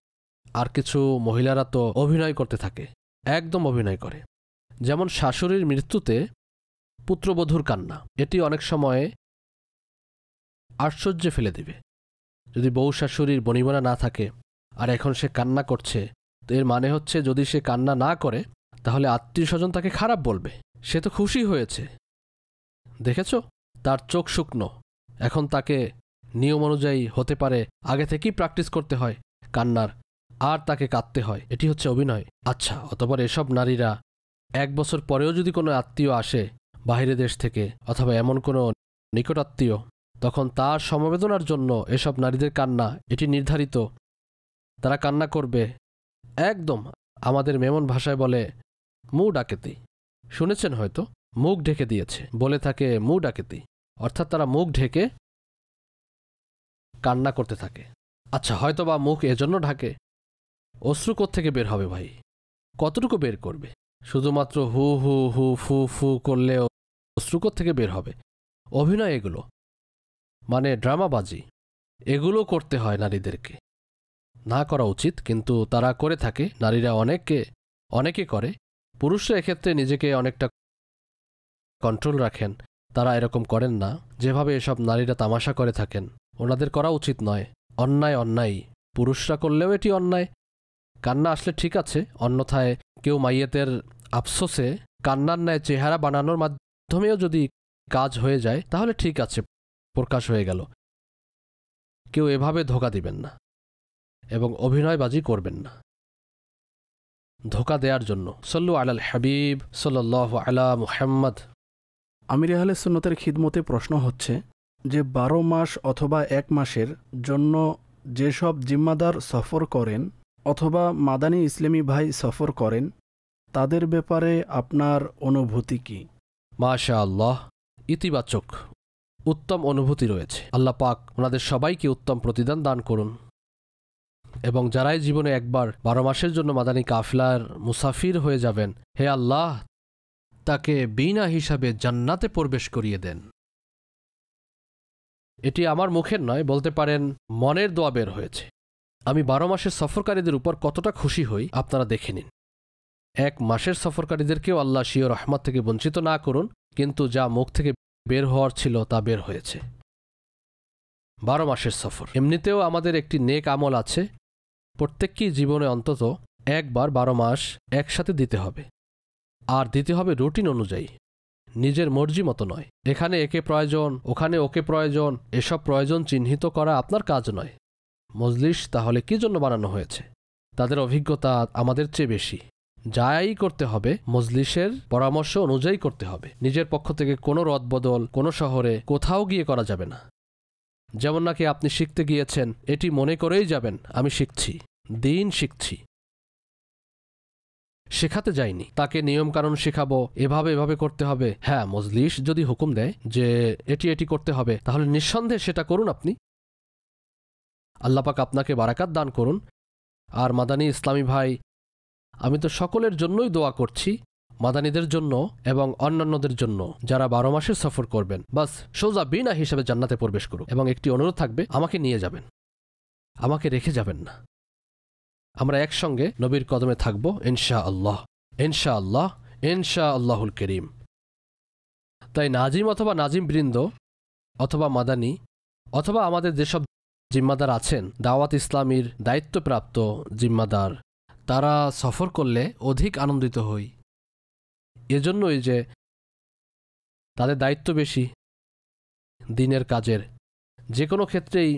আর কিছু মহিলারা তো অভিনয় করতে থাকে, একদম অভিনয় করে। যেমন শাশুড়ির মৃত্যুতে পুত্রবধূর কান্না, এটি অনেক সময় আশ্চর্যে ফেলে দিবে। যদি বউ শাশুড়ির বনিবনা না থাকে আর এখন সে কান্না করছে, তো এর মানে হচ্ছে যদি সে কান্না না করে তাহলে আত্মীয় স্বজন তাকে খারাপ বলবে। সে তো খুশি হয়েছে, দেখেছ, তার চোখ শুকনো। এখন তাকে নিয়ম অনুযায়ী হতে পারে আগে থেকেই প্র্যাকটিস করতে হয় কান্নার, আর তাকে কাঁদতে হয়। এটি হচ্ছে অভিনয়। আচ্ছা, অতঃপর এসব নারীরা 1 বছর পরেও যদি কোনো আত্মীয় আসে বাইরের দেশ থেকে অথবা এমন কোনো নিকটাত্মীয়, তখন তার সমবেদনার জন্য এসব নারীদের কান্না এটি নির্ধারিত। তারা কান্না করবে একদম, আমাদের মেমন ভাষায় বলে মুখ ডাকেতি। শুনেছেন হয়তো, মুখ ঢেকে দিয়েছে, বলে থাকে মুখ ডাকেতি, অর্থাৎ তারা মুখ ঢেকে কান্না করতে থাকে। আচ্ছা, হয়তো বা মুখ এজন্য ঢাকে, অশ্রু থেকে বের হবে ভাই, কতটুকু বের করবে? শুধুমাত্র হু হু হু ফু ফু করলে অশ্রু থেকে বের হবে? অভিনয় এগুলো, মানে ড্রামাবাজি, এগুলো করতে হয় নারীদেরকে। না করা উচিত, কিন্তু তারা করে থাকে। নারীরা অনেকে করে। পুরুষরা এক্ষেত্রে নিজেকে অনেকটা কন্ট্রোল রাখেন, তারা এরকম করেন না। যেভাবে এসব নারীরা তামাশা করে থাকেন, ওনাদের করা উচিত নয়। অন্যায়, পুরুষরা করলেও এটি অন্যায়। কান্না আসলে ঠিক আছে, অন্যথায় কেউ মাইয়েতের আফসোসে কান্নার ন্যায় চেহারা বানানোর মাধ্যমেও যদি কাজ হয়ে যায় তাহলে ঠিক আছে, প্রকাশ হয়ে গেল। কেউ এভাবে ধোঁকা দিবেন না এবং অভিনয়বাজি করবেন না ধোঁকা দেওয়ার জন্য। সল্লু আলাল হাবিব সাল্লাল্লাহু আলা মুহাম্মদ। আমির আহলে সুন্নতের খিদমতে প্রশ্ন হচ্ছে যে 12 মাস অথবা 1 মাসের জন্য যেসব জিম্মাদার সফর করেন অথবা মাদানী ইসলামী ভাই সফর করেন, তাদের ব্যাপারে আপনার অনুভূতি কি? মাশাআল্লাহ, ইতিবাচক উত্তম অনুভূতি রয়েছে। আল্লাহ পাক ওনাদের সবাইকে উত্তম প্রতিদান দান করুন। এবং যারাই জীবনে একবার 12 মাসের জন্য মাদানী কাফিলার মুসাফির হয়ে যাবেন, হে আল্লাহ তাকে বিনা হিসাবে জান্নাতে প্রবেশ করিয়ে দেন। এটি আমার মুখের নয়, বলতে পারেন মনের দোয়া বের হয়েছে। আমি 12 মাসের সফরকারীদের উপর কতটা খুশি হই আপনারা দেখে নিন। 1 মাসের সফরকারীদেরকেও আল্লাহ শিও রহমত থেকে বঞ্চিত না করুন, কিন্তু যা মুখ থেকে বের হওয়ার ছিল তা বের হয়েছে। 12 মাসের সফর। এমনিতেও আমাদের একটি নেক আমল আছে, প্রত্যেককেই জীবনে অন্তত একবার 12 মাস একসাথে দিতে হবে। আর দিতে হবে রুটিন অনুযায়ী, নিজের মর্জি মতো নয়। এখানে একে প্রয়োজন, ওখানে ওকে প্রয়োজন, এসব প্রয়োজন চিহ্নিত করা আপনার কাজ নয়। মজলিস তাহলে কি জন্য বানানো হয়েছে? তাদের অভিজ্ঞতা আমাদের চেয়ে বেশি। যাই করতে হবে মজলিসের পরামর্শ অনুযায়ী করতে হবে। নিজের পক্ষ থেকে কোনো রদবদল কোনো শহরে কোথাও গিয়ে করা যাবে না। যেমন নাকি আপনি শিখতে গিয়েছেন, এটি মনে করেই যাবেন আমি শিখছি, দিন শিখছি। শেখাতে যায়নি, তাকে নিয়মকানুন শেখাবো, এভাবে করতে হবে। হ্যাঁ, মজলিস যদি হুকুম দেয় যে এটি করতে হবে, তাহলে নিঃসন্দেহে সেটা করুন আপনি। আল্লাহ পাক আপনাকে বারাকাত দান করুন। আর মাদানী ইসলামী ভাই, আমি তো সকলের জন্যই দোয়া করছি, মাদানীদের জন্য এবং অন্যান্যদের জন্য যারা 12 মাসের সফর করবেন, বাস সোজা বিনা হিসেবে জান্নাতে প্রবেশ করুন। এবং একটি অনুরোধ থাকবে, আমাকে নিয়ে যাবেন, আমাকে রেখে যাবেন না। আমরা একসঙ্গে নবীর কদমে থাকব ইনশাআল্লাহ, ইনশাআল্লাহ, ইনশাআল্লাহুল করিম। তাই নাজিম অথবা নাজিম বৃন্দ অথবা মাদানী অথবা আমাদের যেসব জিম্মাদার আছেন, দাওয়াত ইসলামীর দায়িত্বপ্রাপ্ত জিম্মাদার, তারা সফর করলে অধিক আনন্দিত হই। এজন্যই যে তাদের দায়িত্ব বেশি দিনের কাজের। যে কোনো ক্ষেত্রেই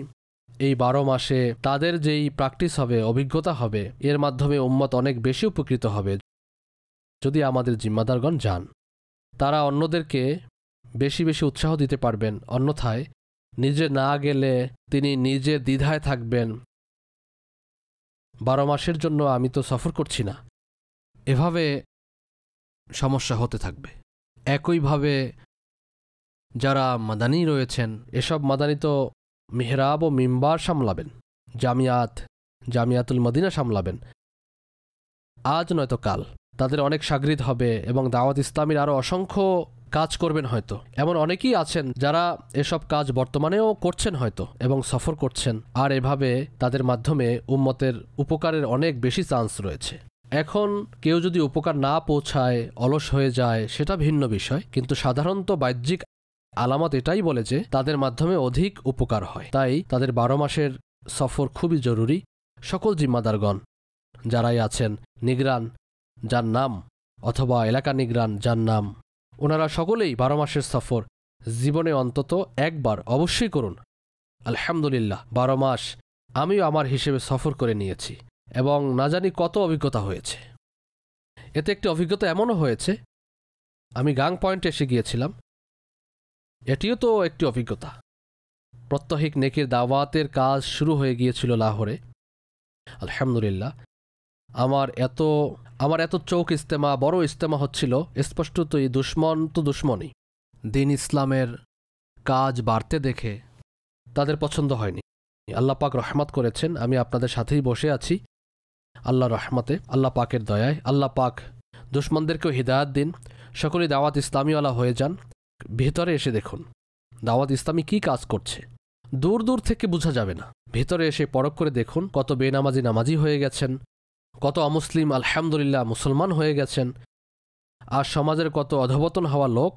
এই 12 মাসে তাদের যেই প্র্যাকটিস হবে, অভিজ্ঞতা হবে, এর মাধ্যমে উম্মত অনেক বেশি উপকৃত হবে যদি আমাদের জিম্মাদারগণ যান। তারা অন্যদেরকে বেশি উৎসাহ দিতে পারবেন। অন্যথায় নিজে না গেলে তিনি নিজে দ্বিধায় থাকবেন, 12 মাসের জন্য আমি তো সফর করছি না, এভাবে সমস্যা হতে থাকবে। একইভাবে যারা মাদানী রয়েছেন, এসব মাদানী তো মেহরাব ও মিম্বার সামলাবেন, জামিয়াতুল মদিনা সামলাবেন, আজ নয়তো কাল তাদের অনেক শাগরিদ হবে এবং দাওয়াত ইসলামীর আরও অসংখ্য কাজ করবেন হয়তো। এমন অনেকেই আছেন যারা এসব কাজ বর্তমানেও করছেন হয়তো এবং সফর করছেন, আর এভাবে তাদের মাধ্যমে উম্মতের উপকারের অনেক বেশি চান্স রয়েছে। এখন কেউ যদি উপকার না পৌঁছায়, অলস হয়ে যায়, সেটা ভিন্ন বিষয়, কিন্তু সাধারণত বাহ্যিক আলামত এটাই বলে যে তাদের মাধ্যমে অধিক উপকার হয়। তাই তাদের 12 মাসের সফর খুবই জরুরি। সকল জিম্মাদারগণ যারাই আছেন, নিগরান যার নাম অথবা এলাকা নিগরান যার নাম, ওনারা সকলেই 12 মাসের সফর জীবনে অন্তত একবার অবশ্যই করুন। আলহামদুলিল্লাহ, 12 মাস আমিও আমার হিসেবে সফর করে নিয়েছি এবং না জানি কত অভিজ্ঞতা হয়েছে। এতে একটি অভিজ্ঞতা এমনও হয়েছে, আমি গাং পয়েন্টে এসে গিয়েছিলাম, এটিও তো একটি অভিজ্ঞতা। প্রত্যহিক নেকির দাওয়াতের কাজ শুরু হয়ে গিয়েছিল লাহোরে। আলহামদুলিল্লাহ, আমার এত চৌক ইস্তেমা, বড় ইস্তেমা হচ্ছিল, স্পষ্টতই দুশ্মন তো দুশ্মনই। দিন ইসলামের কাজ বাড়তে দেখে তাদের পছন্দ হয়নি। আল্লাহ পাক রহমত করেছেন, আমি আপনাদের সাথেই বসে আছি আল্লাহ রহমতে, আল্লাহ পাকের দয়ায়। আল্লাহ পাক দুশ্মনদেরকেও হিদায়াত দিন, সকলেই দাওয়াত ইসলামীওয়ালা হয়ে যান। ভেতরে এসে দেখুন দাওয়াত ইসলামী কী কাজ করছে, দূর দূর থেকে বোঝা যাবে না। ভেতরে এসে পরখ করে দেখুন কত বেনামাজি নামাজি হয়ে গেছেন, কত অমুসলিম আলহামদুলিল্লাহ মুসলমান হয়ে গেছেন, আর সমাজের কত অধঃপতন হওয়া লোক,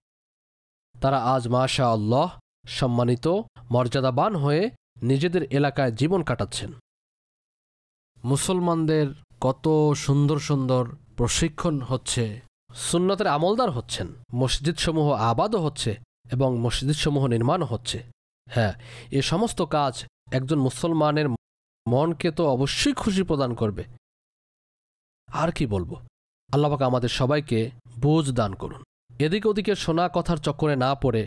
তারা আজ মাশা আল্লাহ সম্মানিত মর্যাদাবান হয়ে নিজেদের এলাকায় জীবন কাটাচ্ছেন। মুসলমানদের কত সুন্দর সুন্দর প্রশিক্ষণ হচ্ছে, সুন্নতের আমলদার হচ্ছেন, মসজিদসমূহ আবাদও হচ্ছে এবং মসজিদসমূহ নির্মাণও হচ্ছে। হ্যাঁ, এ সমস্ত কাজ একজন মুসলমানের মনকে তো অবশ্যই খুশি প্রদান করবে। আর কি বলবো, আল্লাহ পাক আমাদের সবাইকে বুঝ দান করুন। এদিক ওদিকে শোনা কথার চক্করে না পড়ে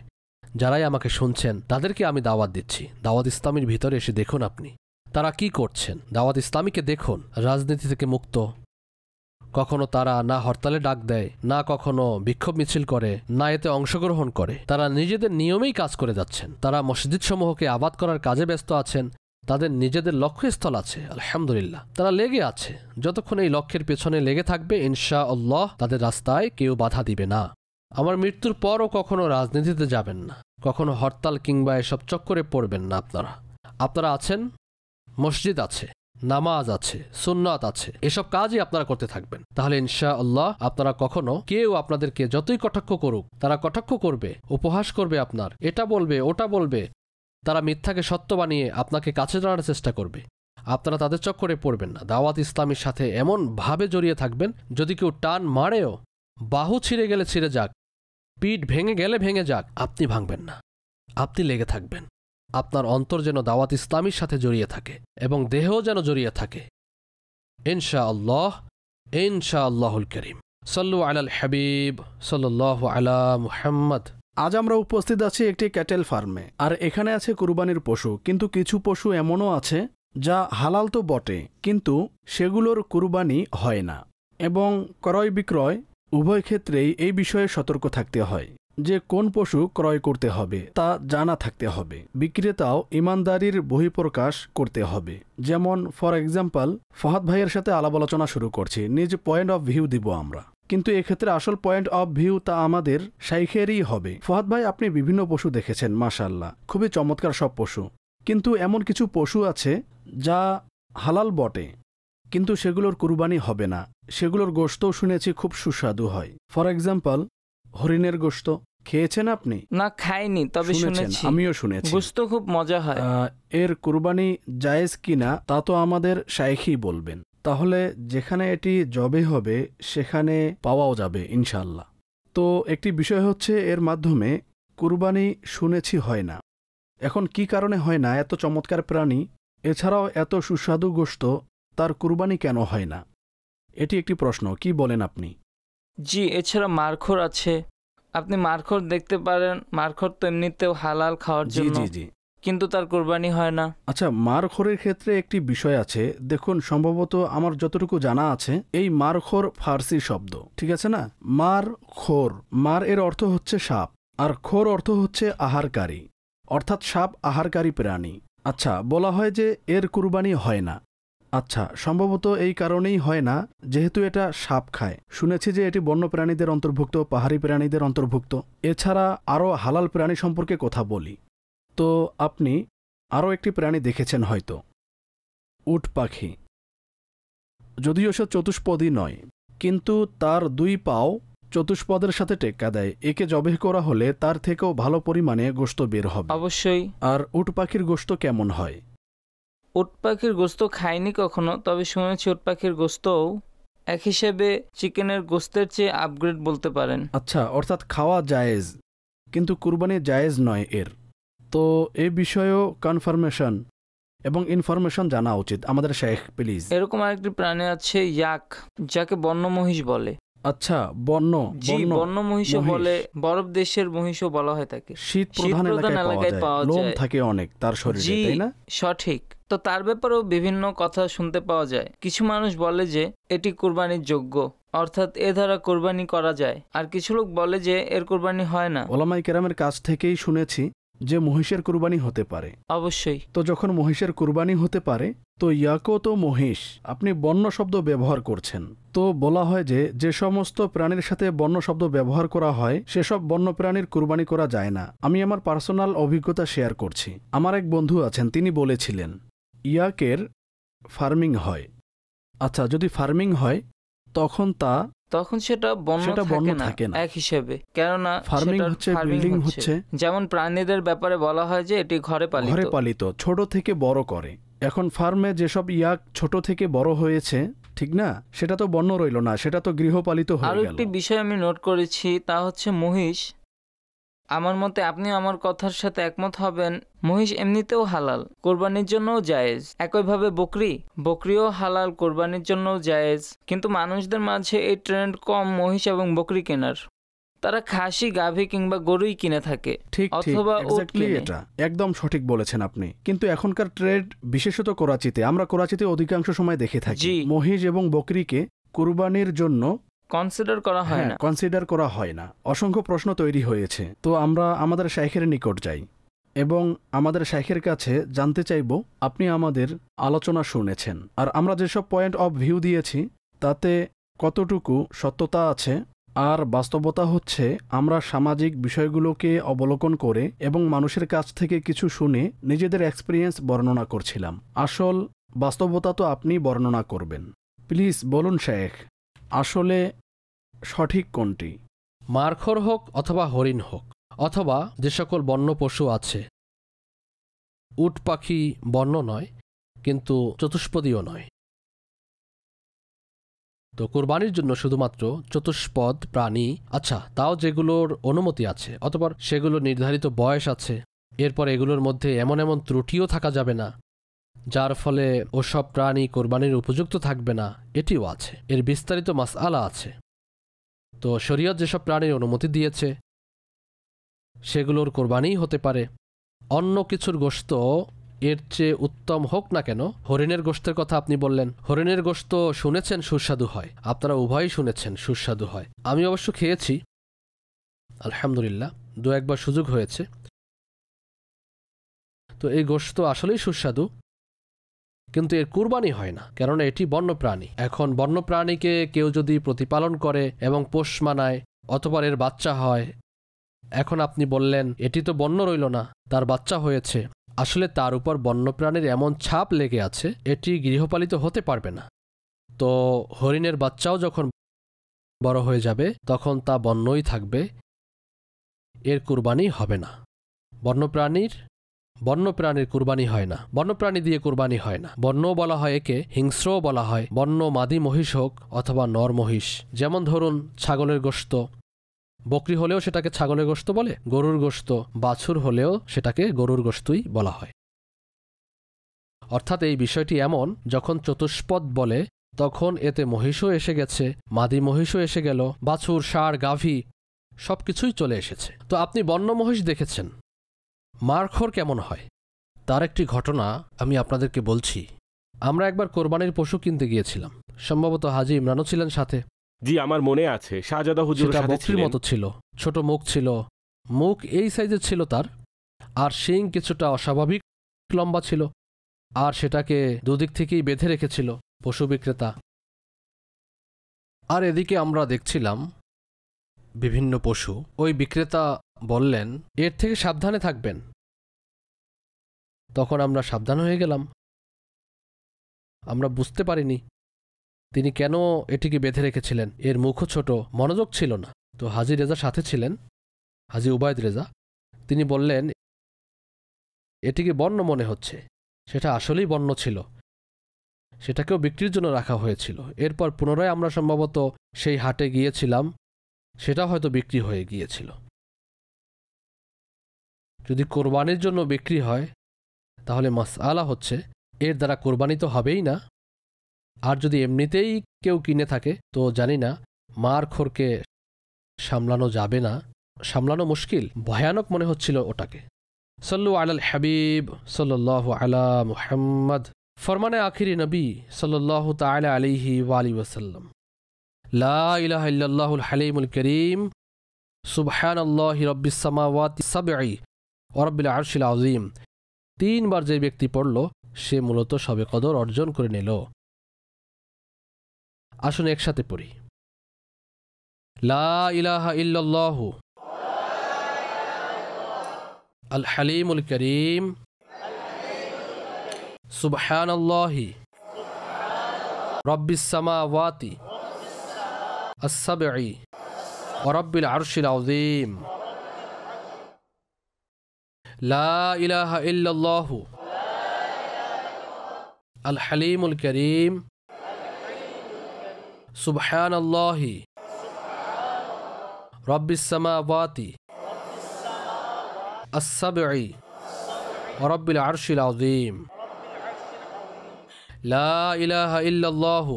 যারাই আমাকে শুনছেন তাদেরকে আমি দাওয়াত দিচ্ছি, দাওয়াত ইসলামীর ভিতরে এসে দেখুন আপনি তারা কি করছেন। দাওয়াত ইসলামীকে দেখুন, রাজনীতি থেকে মুক্ত। কখনো তারা না হরতালে ডাক দেয়, না কখনো বিক্ষোভ মিছিল করে, না এতে অংশগ্রহণ করে। তারা নিজেদের নিয়মেই কাজ করে যাচ্ছেন। তারা মসজিদসমূহকে আবাদ করার কাজে ব্যস্ত আছেন, তাদের নিজেদের লক্ষ্যস্থল আছে। আলহামদুলিল্লাহ, তারা লেগে আছে। যতক্ষণ এই লক্ষ্যের পেছনে লেগে থাকবে ইনশাআল্লাহ তাদের রাস্তায় কেউ বাধা দিবে না। আমার মৃত্যুর পরও কখনো রাজনীতিতে যাবেন না, কখনো হরতাল কিংবা এসব চক্করে পড়বেন না। আপনারা আছেন, মসজিদ আছে, নামাজ আছে, সুন্নাত আছে, এসব কাজই আপনারা করতে থাকবেন। তাহলে ইনশাআল্লাহ আপনারা কখনো, কেউ আপনাদেরকে যতই কটাক্ষ করুক, তারা কটাক্ষ করবে, উপহাস করবে, আপনার এটা বলবে ওটা বলবে, তারা মিথ্যাকে সত্য বানিয়ে আপনাকে কাছে টানার চেষ্টা করবে। আপনারা তাদের চক্করে পড়বেন না। দাওয়াত ইসলামীর সাথে এমন ভাবে জড়িয়ে থাকবেন, যদি কেউ টান মারেও, বাহু ছিঁড়ে গেলে ছিঁড়ে যাক, পিঠ ভেঙে গেলে ভেঙে যাক, আপনি ভাঙবেন না, আপনি লেগে থাকবেন। আপনার অন্তর যেন দাওয়াত ইসলামীর সাথে জড়িয়ে থাকে এবং দেহও যেন জড়িয়ে থাকে। ইনশাআল্লাহ, ইনশাআল্লাহুল করিম। সাল্লু আলাল হাবিব সাল্লাল্লাহু আলা মুহাম্মদ। আজ আমরা উপস্থিত আছি একটি ক্যাটেল ফার্মে, আর এখানে আছে কুরবানির পশু। কিন্তু কিছু পশু এমনও আছে যা হালাল তো বটে, কিন্তু সেগুলোর কুরবানি হয় না, এবং ক্রয় বিক্রয় উভয় ক্ষেত্রেই এই বিষয়ে সতর্ক থাকতে হয় যে কোন পশু ক্রয় করতে হবে তা জানা থাকতে হবে। বিক্রেতাও ইমানদারির বহিঃপ্রকাশ করতে হবে। যেমন ফর এক্সাম্পল, ফহাদ ভাইয়ের সাথে আলাপ আলোচনা শুরু করছি, নিজ পয়েন্ট অফ ভিউ দিব আমরা, কিন্তু এক্ষেত্রে আসল পয়েন্ট অফ ভিউ তা আমাদের শাইখেরই হবে। ফহাদ ভাই, আপনি বিভিন্ন পশু দেখেছেন, মাশাআল্লাহ, খুবই চমৎকার সব পশু, কিন্তু এমন কিছু পশু আছে যা হালাল বটে, কিন্তু সেগুলোর কুরবানি হবে না। সেগুলোর গোশতও শুনেছি খুব সুস্বাদু হয়। ফর এক্সাম্পল, হরিণের গোশত খেয়েছেন আপনি? না, খাইনি, তবে শুনেছি। আমিও শুনেছি গোশত খুব মজা হয়। এর কুরবানি জায়েজ কিনা তা তো আমাদের শাইখই বলবেন। তাহলে যেখানে এটি জবে হবে সেখানে পাওয়াও যাবে ইনশাআল্লাহ। তো একটি বিষয় হচ্ছে, এর মাধ্যমে কুরবানি শুনেছি হয় না। এখন কি কারণে হয় না? এত চমৎকার প্রাণী, এছাড়াও এত সুস্বাদু গোশত, তার কুরবানি কেন হয় না? এটি একটি প্রশ্ন। কি বলেন আপনি? জি, এছাড়া মারখোর আছে, আপনি মারখোর দেখতে পারেন। মারখোর তো এমনিতেও হালাল খাওয়ার জন্য। জি জি জি। কিন্তু তার কোরবানি হয় না। আচ্ছা, মারখোরের ক্ষেত্রে একটি বিষয় আছে। দেখুন, সম্ভবত আমার যতটুকু জানা আছে, এই মারখোর ফার্সি শব্দ, ঠিক আছে না? মার খোর, মার এর অর্থ হচ্ছে সাপ, আর খোর অর্থ হচ্ছে আহারকারী, অর্থাৎ সাপ আহারকারী প্রাণী। আচ্ছা, বলা হয় যে এর কুরবানি হয় না। আচ্ছা, সম্ভবত এই কারণেই হয় না যেহেতু এটা সাপ খায়। শুনেছি যে এটি বন্য প্রাণীদের অন্তর্ভুক্ত, পাহাড়ি প্রাণীদের অন্তর্ভুক্ত। এছাড়া আরও হালাল প্রাণী সম্পর্কে কথা বলি, তো আপনি আরও একটি প্রাণী দেখেছেন হয়তো, উট পাখি। যদিও সে চতুষ্পদী নয়, কিন্তু তার 2 পাও চতুষ্পদের সাথে টেক্কা দেয়। একে জবেহ করা হলে তার থেকেও ভালো পরিমাণে গোশত বের হবে। অবশ্যই। আর উট পাখির গোশত কেমন হয়? উট পাখির গোশত খাইনি কখনো, তবে শুনেছি উট পাখির গোশতও এক হিসেবে চিকেনের গোশতের চেয়ে আপগ্রেড বলতে পারেন। আচ্ছা, অর্থাৎ খাওয়া জায়েজ, কিন্তু কুরবানি জায়েজ নয় এর। তো এ বিষয়েও কনফার্মেশন এবং ইনফরমেশন জানা উচিত আমাদের শেখ, প্লিজ। এরকম আরেকটি প্রাণী আছে ইয়াক, যাকে বন্য মহিষ বলে। আচ্ছা, বন্য, জি, বন্য মহিষও বলে, বরফ দেশের মহিষও বলা হয় তাকে। শীত প্রধান এলাকায় পাওয়া যায়, লোম থাকে অনেক তার শরীরে, তাই না? সঠিক। তো তার ব্যাপারেও বিভিন্ন কথা শুনতে পাওয়া যায়। কিছু মানুষ বলে যে এটি কুরবানির যোগ্য, অর্থাৎ এ দ্বারা কুরবানি করা যায়, আর কিছু লোক বলে যে এর কুরবানি হয় না। ওলামাই কেরামের কাছ থেকেই শুনেছি যে মহিষের কুরবানি হতে পারে। অবশ্যই। তো যখন মহিষের কুরবানি হতে পারে, তো ইয়াকও তো মহিষ, আপনি বন্য শব্দ ব্যবহার করছেন। তো বলা হয় যে যে সমস্ত প্রাণীর সাথে বন্য শব্দ ব্যবহার করা হয় সেসব বন্য প্রাণীর কুরবানি করা যায় না। আমি আমার পার্সোনাল অভিজ্ঞতা শেয়ার করছি। আমার এক বন্ধু আছেন, তিনি বলেছিলেন ইয়াকের ফার্মিং হয়। আচ্ছা, যদি ফার্মিং হয় তখন সেটা বন্য থাকে না এক হিসেবে, কেননা ফার্মিং হচ্ছে বিল্ডিং হচ্ছে, যেমন প্রাণীদের ব্যাপারে বলা হয় যে এটি ঘরে পালিত, ছোট থেকে বড় করে। এখন ফার্মে যেসব ইয়াক ছোট থেকে বড় হয়েছে, ঠিক না, সেটা তো বন্য রইল না, সেটা তো গৃহপালিত হয়ে গেল। আর একটি বিষয় আমি নোট করেছি, তা হচ্ছে মহিষ। আমার মতে আপনি আমার কথার সাথে একমত হবেন, মহিষ এমনিতেও হালাল, কোরবানির জন্যও জায়েজ। একইভাবে বকরিও হালাল, কোরবানির জন্যও জায়েজ। কিন্তু মানুষদের মাঝে এই ট্রেন্ড কম মহিষ এবং বকরি কেনার। তারা খাসি, গাভী কিংবা গরুই কিনে থাকে, অথবা উট কিনে। এটা একদম সঠিক বলেছেন আপনি। কিন্তু এখনকার ট্রেড, বিশেষত করাচিতে, আমরা করাচিতে অধিকাংশ সময় দেখে থাকি মহিষ এবং বকরিকে কুরবানির জন্য কনসিডার করা হয় না। অসংখ্য প্রশ্ন তৈরি হয়েছে। তো আমরা আমাদের শাইখের নিকট যাই এবং আমাদের শাইখের কাছে জানতে চাইব আপনি আমাদের আলোচনা শুনেছেন, আর আমরা যেসব পয়েন্ট অফ ভিউ দিয়েছি তাতে কতটুকু সত্যতা আছে, আর বাস্তবতা হচ্ছে আমরা সামাজিক বিষয়গুলোকে অবলোকন করে এবং মানুষের কাছ থেকে কিছু শুনে নিজেদের এক্সপিরিয়েন্স বর্ণনা করছিলাম। আসল বাস্তবতা তো আপনি বর্ণনা করবেন। প্লিজ বলুন শেখ, আসলে সঠিক কোনটি? মারখোর হোক অথবা হরিণ হোক, অথবা যে সকল বন্য পশু আছে, উট পাখি বন্য নয় কিন্তু চতুষ্পদীও নয়। তো কুরবানির জন্য শুধুমাত্র চতুষ্পদ প্রাণী, আচ্ছা তাও যেগুলোর অনুমতি আছে, অথবা সেগুলো নির্ধারিত বয়স আছে, এরপর এগুলোর মধ্যে এমন এমন ত্রুটিও থাকা যাবে না যার ফলে ওসব প্রাণী কোরবানির উপযুক্ত থাকবে না, এটিও আছে। এর বিস্তারিত মাসআলা আছে। তো শরীয়ত যেসব প্রাণীর অনুমতি দিয়েছে সেগুলোর কোরবানিই হতে পারে। অন্য কিছুর গোশত এর চেয়ে উত্তম হোক না কেন, হরিণের গোশতের কথা আপনি বললেন, হরিণের গোশত শুনেছেন সুস্বাদু হয়, আপনারা উভয়ই শুনেছেন সুস্বাদু হয়। আমি অবশ্য খেয়েছি, আলহামদুলিল্লাহ, 2-1বার সুযোগ হয়েছে। তো এই গোশত আসলেই সুস্বাদু, কিন্তু এর কুরবানি হয় না, কেননা এটি বন্য প্রাণী। এখন বন্য প্রাণীকে কেউ যদি প্রতিপালন করে এবং পোষ মানায়, অথবা এর বাচ্চা হয়, এখন আপনি বললেন এটি তো বন্য রইল না, তার বাচ্চা হয়েছে, আসলে তার উপর বন্যপ্রাণীর এমন ছাপ লেগে আছে এটি গৃহপালিত হতে পারবে না। তো হরিণের বাচ্চাও যখন বড় হয়ে যাবে তখন তা বন্যই থাকবে, এর কুরবানি হবে না। বন্যপ্রাণীর কুরবানি হয় না, বন্যপ্রাণী দিয়ে কুরবানি হয় না। বন্যও বলা হয় একে, হিংস্রও বলা হয়। বন্য মাদি মহিষ হোক অথবা নর মহিষ, যেমন ধরুন ছাগলের গোশত, বকরি হলেও সেটাকে ছাগলের গোশত বলে, গরুর গোশত, বাছুর হলেও সেটাকে গরুর গোশতই বলা হয়। অর্থাৎ এই বিষয়টি এমন, যখন চতুষ্পদ বলে তখন এতে মহিষও এসে গেছে, মাদি মহিষও এসে গেল, বাছুর, ষাঁড়, গাভী সবকিছুই চলে এসেছে। তো আপনি বন্য মহিষ দেখেছেন, মারখোর কেমন হয় তার একটি ঘটনা আমি আপনাদেরকে বলছি। আমরা একবার কোরবানির পশু কিনতে গিয়েছিলাম, সম্ভবত হাজী ইমরানও ছিলেন সাথে। জি, আমার মনে আছে শাহজাদা হুজুরের সাথে বকরির মতো ছিল, ছোট মুখ ছিল, মুখ এই সাইজের ছিল তার, আর শিং কিছুটা অস্বাভাবিক লম্বা ছিল, আর সেটাকে দুদিক থেকেই বেঁধে রেখেছিল পশু বিক্রেতা। আর এদিকে আমরা দেখছিলাম বিভিন্ন পশু। ওই বিক্রেতা বললেন, এর থেকে সাবধানে থাকবেন। তখন আমরা সাবধান হয়ে গেলাম। আমরা বুঝতে পারিনি তিনি কেন এটিকে বেঁধে রেখেছিলেন। এর মুখও ছোট, মনোযোগ ছিল না। তো হাজী রেজা সাথে ছিলেন, হাজী উবায়দ রেজা। তিনি বললেন, এটিকে বন্য মনে হচ্ছে। সেটা আসলেই বন্য ছিল, সেটাকেও বিক্রির জন্য রাখা হয়েছিল। এরপর পুনরায় আমরা সম্ভবত সেই হাটে গিয়েছিলাম, সেটা হয়তো বিক্রি হয়ে গিয়েছিল। যদি কোরবানির জন্য বিক্রি হয় তাহলে মাসআলা হচ্ছে এর দ্বারা কোরবানি তো হবেই না। আর যদি এমনিতেই কেউ কিনে থাকে তো জানি না, মার খোরকে সামলানো যাবে না, সামলানো মুশকিল, ভয়ানক মনে হচ্ছিল ওটাকে। সল্লু আলাল হাবিব সাল্লাল্লাহু আলা মুহাম্মদ। ফরমানে আখিরি নবী সাল্লাল্লাহু তাআলা আলাইহি ওয়া আলিহি ওয়াসাল্লাম, লা ইলাহা ইল্লাল্লাহুল হালিমুল কারীম, সুবহানাল্লাহি রাব্বিস সামাওয়াতি সাবঈ ওয়া রাব্বিল আরশিল আযীম। 3 বার যে ব্যক্তি পড়ল সে মূলত শবে কদর অর্জন করে নিল। আসুন একসাথে পড়ি, লা ইলাহা ইল্লাল্লাহু আল হালিমুল কারীম, সুবহানাল্লাহি রাব্বিস সামাওয়াতি আস-সাবঈ ওয়া রাব্বিল আরশিল আযীম। লা ইলাহা ইল্লাল্লাহু আল হালিমুল কারীম, সুবহানাল্লাহি রাব্বিস সামাওয়াতি আস-সাবঈ ওয়া রাব্বিল আরশিল আযীম। লা ইলাহা ইল্লাল্লাহু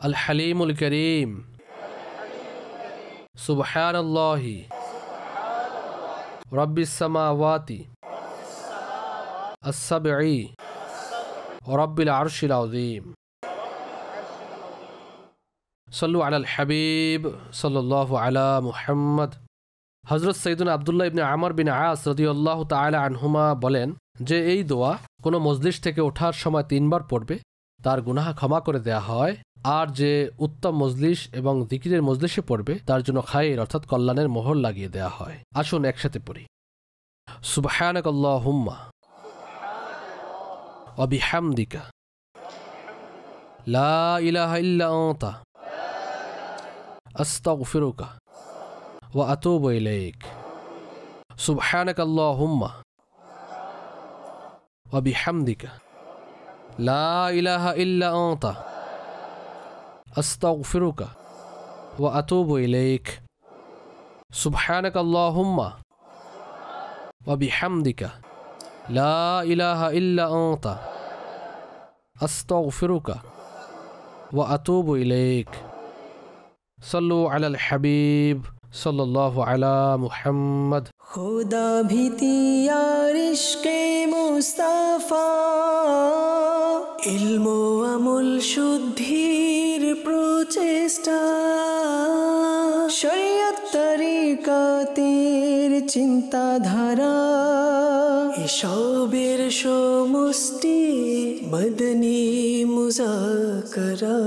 আল হালিমুল কারীম, সুবহানাল্লাহি রাব্বিস সামাওয়াতি আস-সাবঈ ওয়া রাব্বিল আরশিল আযীম। সল্লু আলাল হাবিব সাল্লাল্লাহু আলা মুহাম্মদ। হযরত সাইয়্যিদুনা আব্দুল্লাহ ইবনে আমর বিন আস রাদিয়াল্লাহু তাআলা আনহুমা বলেন যে এই দোয়া কোনো মজলিস থেকে ওঠার সময় 3 বার পড়বে তার গুনাহ ক্ষমা করে দেয়া হয়, আর যে উত্তম মজলিস এবং যিকিরের মজলিসে পড়বে তার জন্য খায়র অর্থাৎ কল্যাণের মোহর লাগিয়ে দেয়া হয়। আসুন একসাথে পড়ি, সুবহানাকাল্লাহুম্মা ওয়া বিহামদিকা, লা ইলাহা ইল্লা আনতা, আস্তাগফিরুকা ওয়া আতুবু ইলাইক। সুবহানাকাল্লাহুম্মা ওয়া বিহামদিকা, লা ইলাহা ইল্লা আনতা, আস্তাগফিরুকা ওয়া আতুবু ইলাইক। সুবহানাকাল্লাহুম্মা ওয়া বিহামদিকা, লা ইলাহা ইল্লা আনতা, আস্তাগফিরুকা ওয়া আতুবু ইলাইক। সল্লু আলাল হাবিব সাল্লাল্লাহু আলা মুহাম্মদ। খুদা ভীতি আর ইশকে মুস্তাফা, ইলম আমল শুদ্ধির প্রচেষ্টা, শরিয়ত তরিকাতের চিন্তাধারা, এসবের সমষ্টি মদনী মুজাকরা।